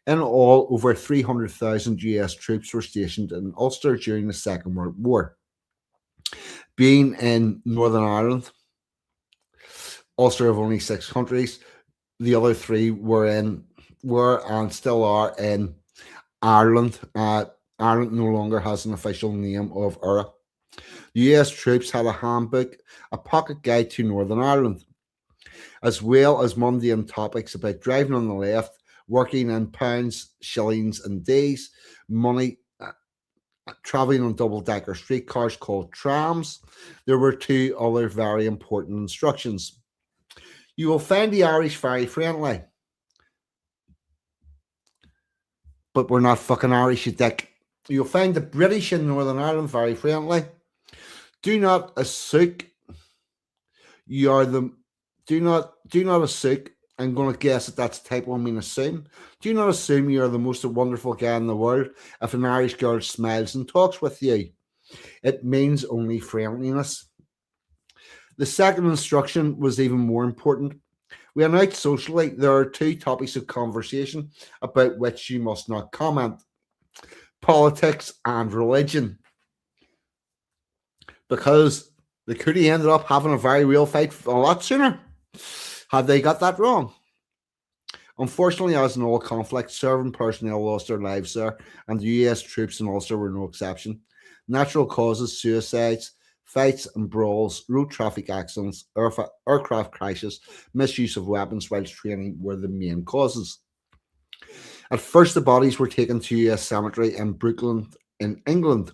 In all, over 300,000 US troops were stationed in Ulster during the Second World War. Being in Northern Ireland, Ulster of only 6 countries, the other 3 were and still are in Ireland. Ireland no longer has an official name of IRA. The US troops had a handbook, a pocket guide to Northern Ireland, as well as mundane topics about driving on the left, working in pounds, shillings, and days, money, traveling on double-decker streetcars called trams. There were 2 other very important instructions. You will find the Irish very friendly, but we're not fucking Irish, you dick. You'll find the British in Northern Ireland very friendly. Do not assume you are the. Do not assume. I'm going to guess that that's type 1 mean assume. Do not assume you are the most wonderful guy in the world if an Irish girl smiles and talks with you. It means only friendliness. The second instruction was even more important. When out socially, there are 2 topics of conversation about which you must not comment: politics and religion. Because They could have ended up having a very real fight a lot sooner had they got that wrong. Unfortunately, as in all conflicts, serving personnel lost their lives there, and the US troops in Ulster were no exception. Natural causes, suicides, fights and brawls, road traffic accidents, aircraft crashes, misuse of weapons whilst training were the main causes. At first, the bodies were taken to US Cemetery in Brooklyn in England.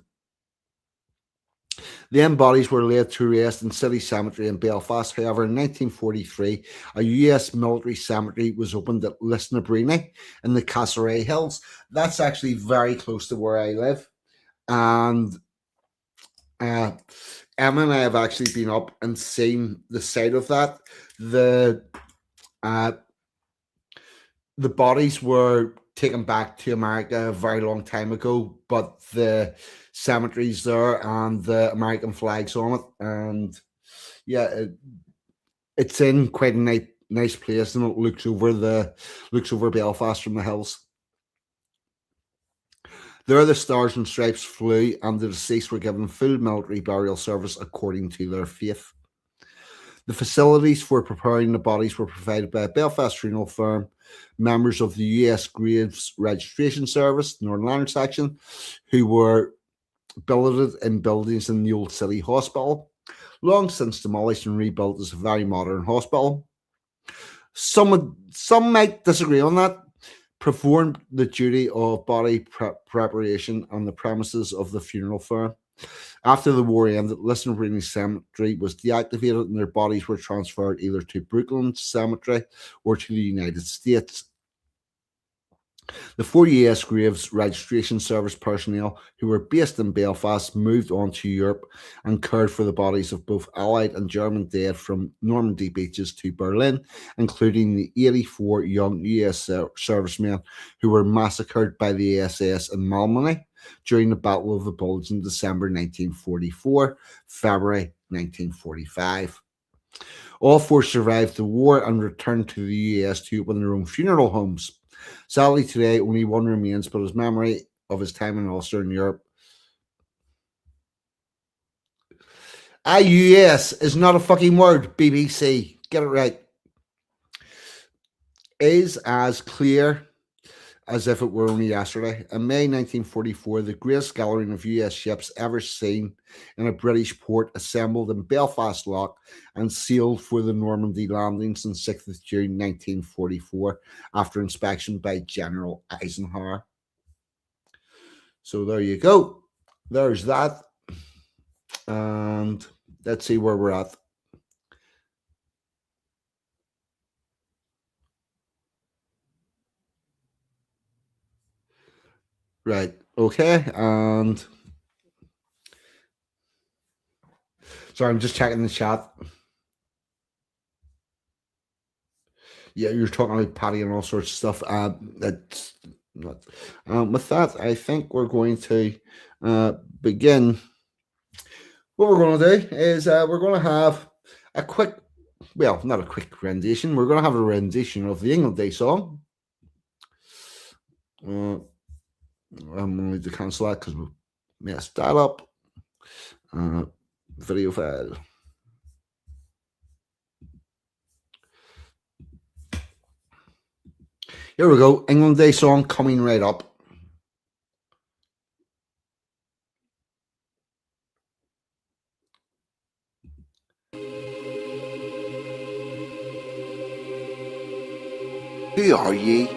Then bodies were laid to rest in City Cemetery in Belfast. However, in 1943, a US military cemetery was opened at Lisnabreeny in the Castlereagh Hills. That's actually very close to where I live. And Emma and I have actually been up and seen the site of that. The bodies were taken back to America a very long time ago, but the cemetery's there and the American flags on it, and yeah, it's in quite a nice place, and it looks over Belfast from the hills. There, the Stars and Stripes flew, and the deceased were given full military burial service according to their faith. The facilities for preparing the bodies were provided by a Belfast funeral firm, members of the US Graves Registration Service, Northern Ireland section, who were billeted in buildings in the Old City Hospital, long since demolished and rebuilt as a very modern hospital. Some might disagree on that. Performed the duty of body preparation on the premises of the funeral firm. After the war ended, Lisnabreeny Cemetery was deactivated and their bodies were transferred either to Brooklyn Cemetery or to the United States. The 4 US Graves Registration Service personnel who were based in Belfast moved on to Europe and cared for the bodies of both Allied and German dead from Normandy beaches to Berlin, including the 84 young US servicemen who were massacred by the SS in Malmedy during the Battle of the Bulge in December 1944, February 1945. All 4 survived the war and returned to the US to open their own funeral homes. Sadly, today only one remains, but his memory of his time in Ulster and Europe. IUS is not a fucking word, BBC. Get it right. Is as clear as if it were only yesterday. In May 1944, the greatest gathering of US ships ever seen in a British port assembled in Belfast Lock and sailed for the Normandy landings on 6th of June 1944 after inspection by General Eisenhower. So there you go. There's that. And let's see where we're at. Right, okay, and sorry, I'm just checking the chat. Yeah, you're talking about Paddy and all sorts of stuff. That's not. With that, I think we're going to begin. What we're going to do is we're going to have a quick, well, not a quick rendition. We're going to have a rendition of the England Day song. I'm going to need to cancel that because we messed that up. Video file. Here we go. England Day song coming right up. Who are ye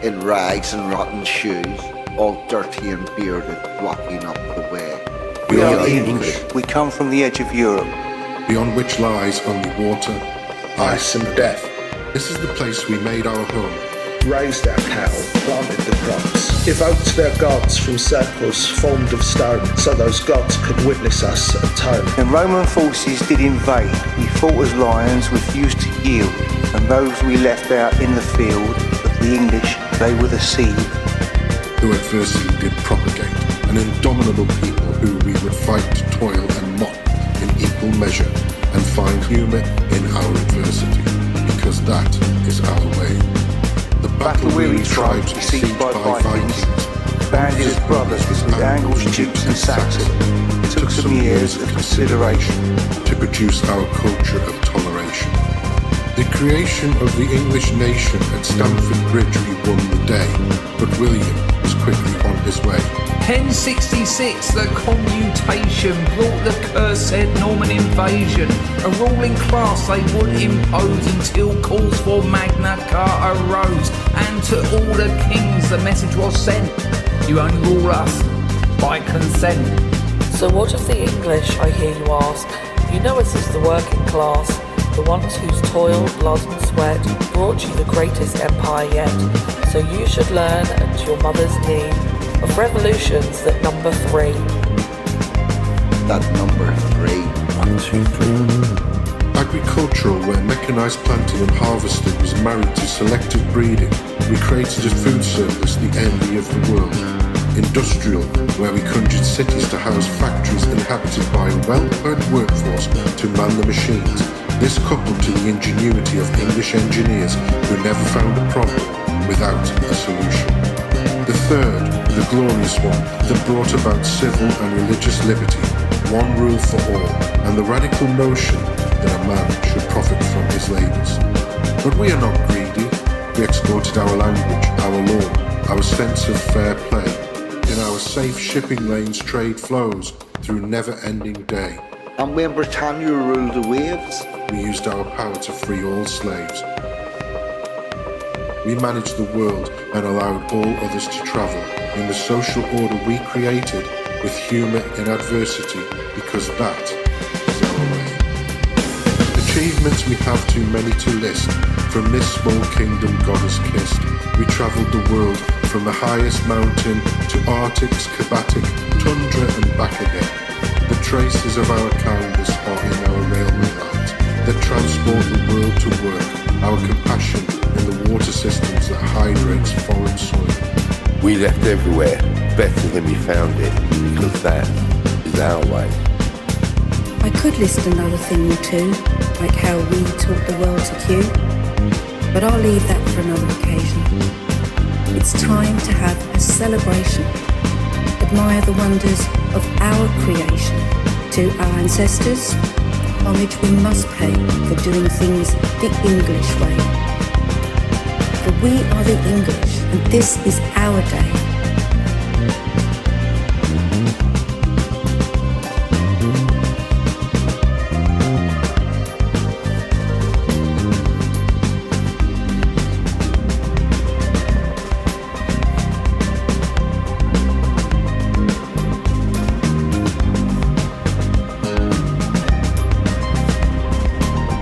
in rags and rotten shoes, all dirty and bearded, blocking up the way? We are English, We come from the edge of Europe, beyond which lies only water, ice and death. This is the place we made our home. Raised our cattle, planted the crops, evoked their gods from circles formed of stone, so those gods could witness us atone. When Roman forces did invade, we fought as lions, refused to yield, and those we left out in the field, of the English, they were the seed. Who adversity did propagate, an indomitable people who we would fight, toil and mock in equal measure, and find humour in our adversity, because that is our way. The battle-weary tribes besieged by Vikings banded as brothers with Angles, Jukes and Saxon. It took some years of consideration to produce our culture of toleration. The creation of the English nation at Stamford Bridge we won the day, but William was quickly on his way. 1066, the commutation brought the cursed Norman invasion. A ruling class they would impose until calls for Magna Carta arose. And to all the kings the message was sent: you only rule us by consent. So what of the English, I hear you ask? You know us as the working class, the ones whose toil, blood and sweat brought you the greatest empire yet. So you should learn at your mother's knee of revolutions that number 3. That number 3. 1, 2, 3. Agricultural, where mechanised planting and harvesting was married to selective breeding, we created a food surplus, the envy of the world. Industrial, where we conjured cities to house factories inhabited by a well-paid workforce to man the machines. This coupled to the ingenuity of English engineers who never found a problem without a solution. The third, the glorious one, that brought about civil and religious liberty, one rule for all, and the radical notion that a man should profit from his labours. But we are not greedy. We exported our language, our law, our sense of fair play. In our safe shipping lanes trade flows through never-ending day. And when Britannia ruled the waves, we used our power to free all slaves. We managed the world and allowed all others to travel in the social order we created with humour in adversity, because that is our way. Achievements we have too many to list. From this small kingdom God has kissed, we travelled the world from the highest mountain to Arctics, Kabatic, tundra and back again. The traces of our canvas are in our railway lines that transport the world to work, our compassion in the water systems that hydrates foreign soil. We left everywhere better than we found it, because that is our way. I could list another thing or two, like how we taught the world to queue, but I'll leave that for another occasion. It's time to have a celebration, admire the wonders of our creation. To our ancestors, homage we must pay for doing things the English way. For we are the English, and this is our day.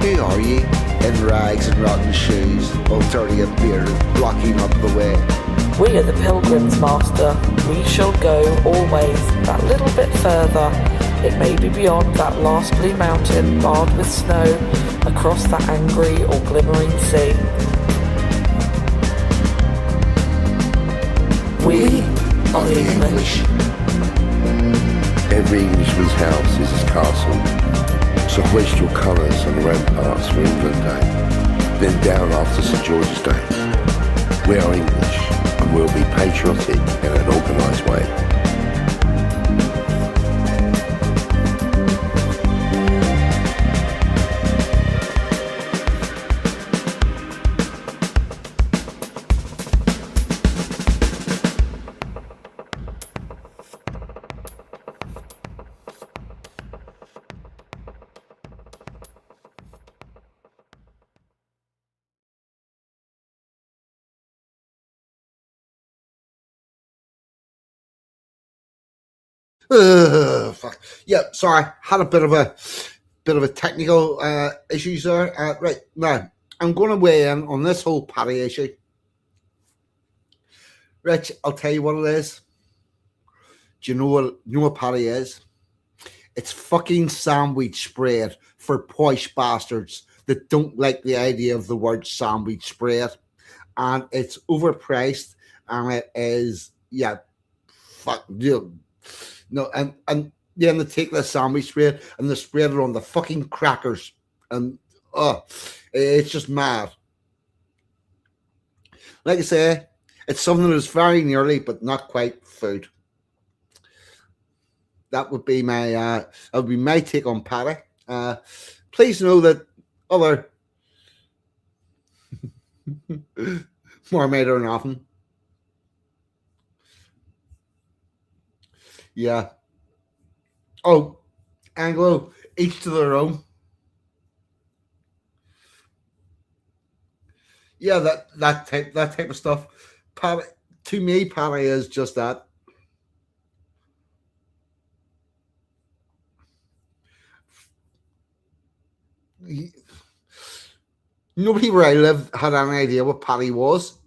who are ye? In rags and rotten shoes, all dirty and bearded, blocking up the way. We are the pilgrims, master. We shall go always that little bit further. It may be beyond that last blue mountain barred with snow, across that angry or glimmering sea. We are the English. Every Englishman's house is his castle. So hoist your colours on the ramparts for England Day. Then down after St George's Day. We are English, and we'll be patriotic in an organised way. Fuck. Yeah, sorry, had a bit of a technical issues there. Right now, I'm going to weigh in on this whole patty issue. Rich, I'll tell you what it is. Do you know what patty is? It's fucking sandwich spread for posh bastards that don't like the idea of the word sandwich spread, and it's overpriced, and it is fuck you. No, and then they take the sandwich spread and they spread it on the fucking crackers, and it's just mad. Like I say, It's something that's very nearly, but not quite food. That would be my take on patty. Please know that other more made or nothing. Yeah. Oh, Anglo, each to their own. Yeah, that type of stuff. Patty, to me, patty is just that. Nobody where I live had any idea what patty was.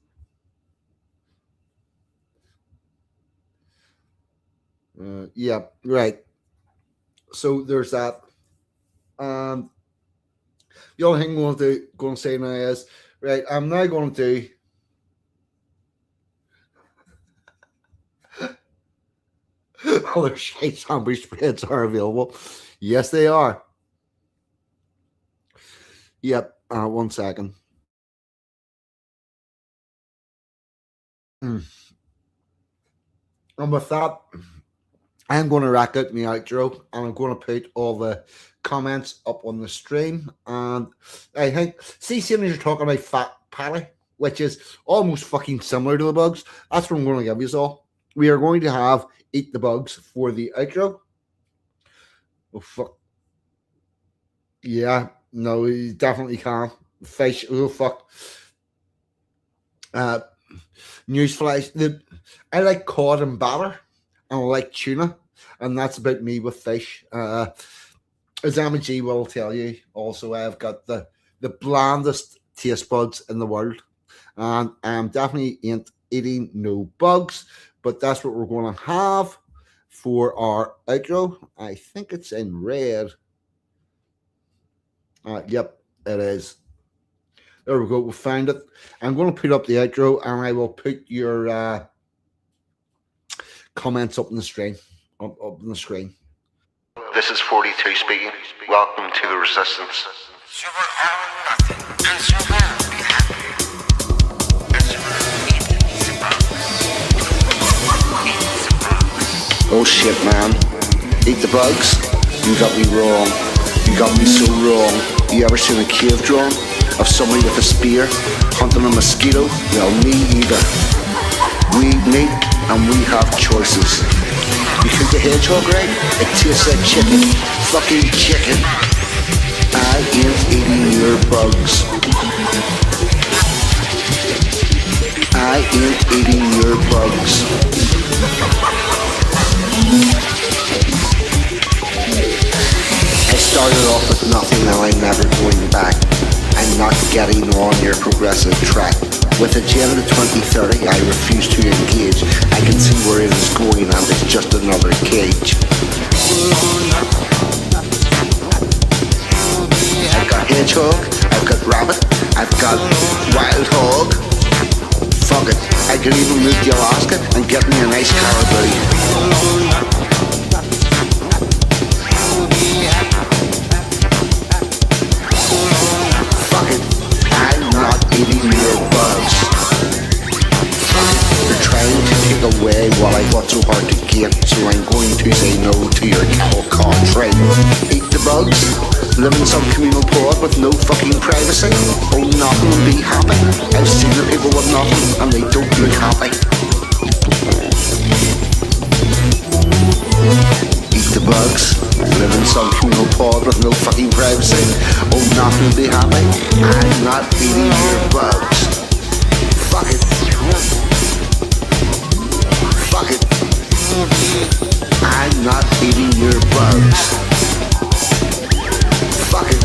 Yeah, right. So there's that. The other thing I'm going to say now is, right, I'm now going to do other shite sandwich spreads are available. Yes, they are. Yep. 1 second. And with that, I'm going to rack out my outro, and I'm going to put all the comments up on the stream. And I think, seeing as you're talking about fat patty, which is almost fucking similar to the bugs, that's what I'm going to give you all. We are going to have Eat the Bugs for the outro. Oh, fuck. Yeah, no, you definitely can't. Fish, oh, fuck. Newsflash, I like cod and batter, and I like tuna, and that's about me with fish. As Emma G will tell you, also, I've got the blandest taste buds in the world, and I'm definitely ain't eating no bugs, but that's what we're going to have for our outro. I think it's in red. Yep, it is. There we go. We found it. I'm going to put up the outro, and I will put your comments up on the screen. Up on the screen. This is 42 speaking. Welcome to the Resistance. Oh shit, man. Eat the bugs? You got me wrong. You got me so wrong. You ever seen a cave drawing of somebody with a spear hunting a mosquito? Well, me either. We eat meat and we have choices. You cook a hedgehog right? It tastes like chicken. Fucking chicken. I ain't eating your bugs. I ain't eating your bugs. I started off with nothing and I'm never going back. I'm not getting on your progressive track. With Agenda 2030, I refuse to engage. I can see where it is going and it's just another cage. I've got hedgehog, I've got rabbit, I've got wild hog. Fuck it, I could even move to Alaska and get me a nice caribou. Fuck it, I'm not eating your bugs. You're trying to take away what I fought so hard to get, so I'm going to say no to your cattle car trade. Eat the bugs? Live in some communal pod with no fucking privacy? Oh, nothing and be happy? I've seen the people with nothing and they don't look happy. Eat the bugs? Live in some communal pod with no fucking privacy? Oh, nothing and be happy? I'm not eating your bugs. Fuck it. Fuck it. I'm not eating your bugs. Fuck it.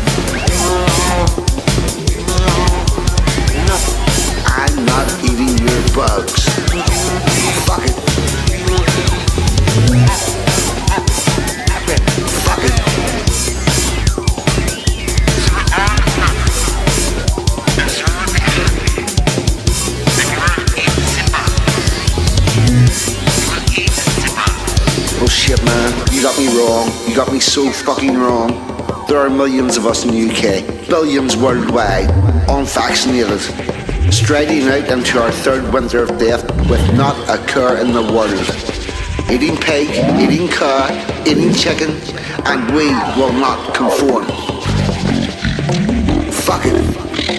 I'm not eating your bugs. Fuck it. Fuck it. Oh shit, man. You got me wrong. You got me so fucking wrong. There are millions of us in the UK, billions worldwide, unvaccinated. striding out into our third winter of death with not a care in the world. Eating pig, eating cow, eating chicken, and we will not conform. Fuck it,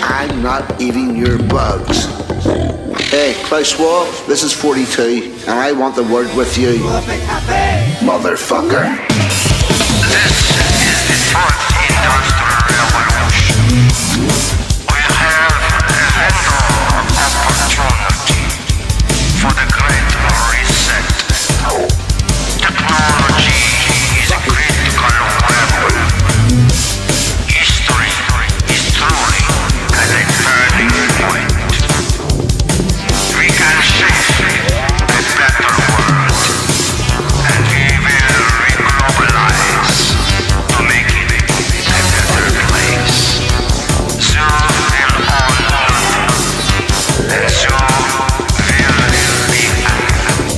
I'm not eating your bugs. Hey, Klaus Schwab, this is 42, and I want the word with you. Motherfucker. This is the fourth industrial revolution. We have a window of opportunity for the great reset. Technology is a critical weapon. History is truly at a turning point. We can shape a better world, and we will reglobalize to make it a better place. So will all learn, and so will be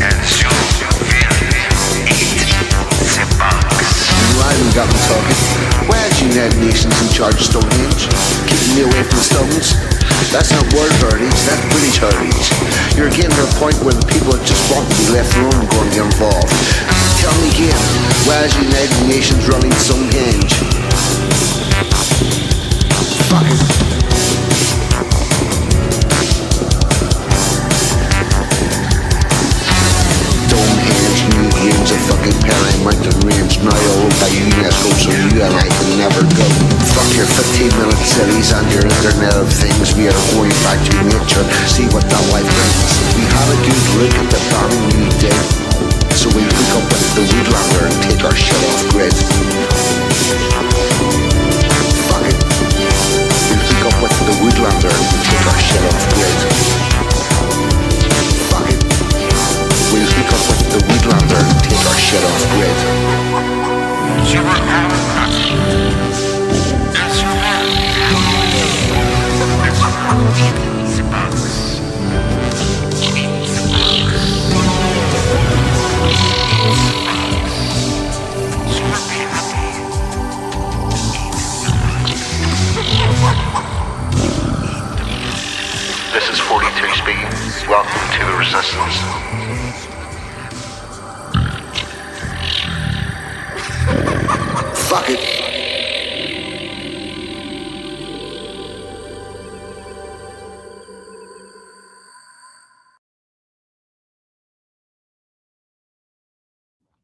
and so will eat the bugs. I haven't got me talking. Why is the United Nations in charge of Stonehenge? Keeping me away from the stones? That's not world heritage, that's British heritage. You're getting to a point where the people just want to be left alone and going to get involved. Tell me again, why is the United Nations running Stonehenge? Fuck it. Stonehenge museum's a fucking Perry mountain range now owned by UNESCO, so you and I can never go. Fuck your 15-minute cities and your Internet of Things. We are going back to nature, see what that life brings. We had a good look at the planning we did, so we hook up with the Woodlander and take our shit off grid. Fuck it. We hook up with the Woodlander and take our shit off grid. Fuck it. We'll hook up with the Woodlander and take our shit off grid. This is 42 speaking. Welcome to the Resistance. Fuck it.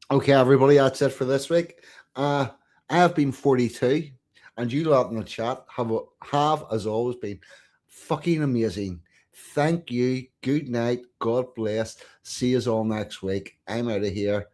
Okay, everybody, that's it for this week. I have been 42, and you lot in the chat have as always been fucking amazing. Thank you. Good night. God bless. See you all next week. I'm out of here.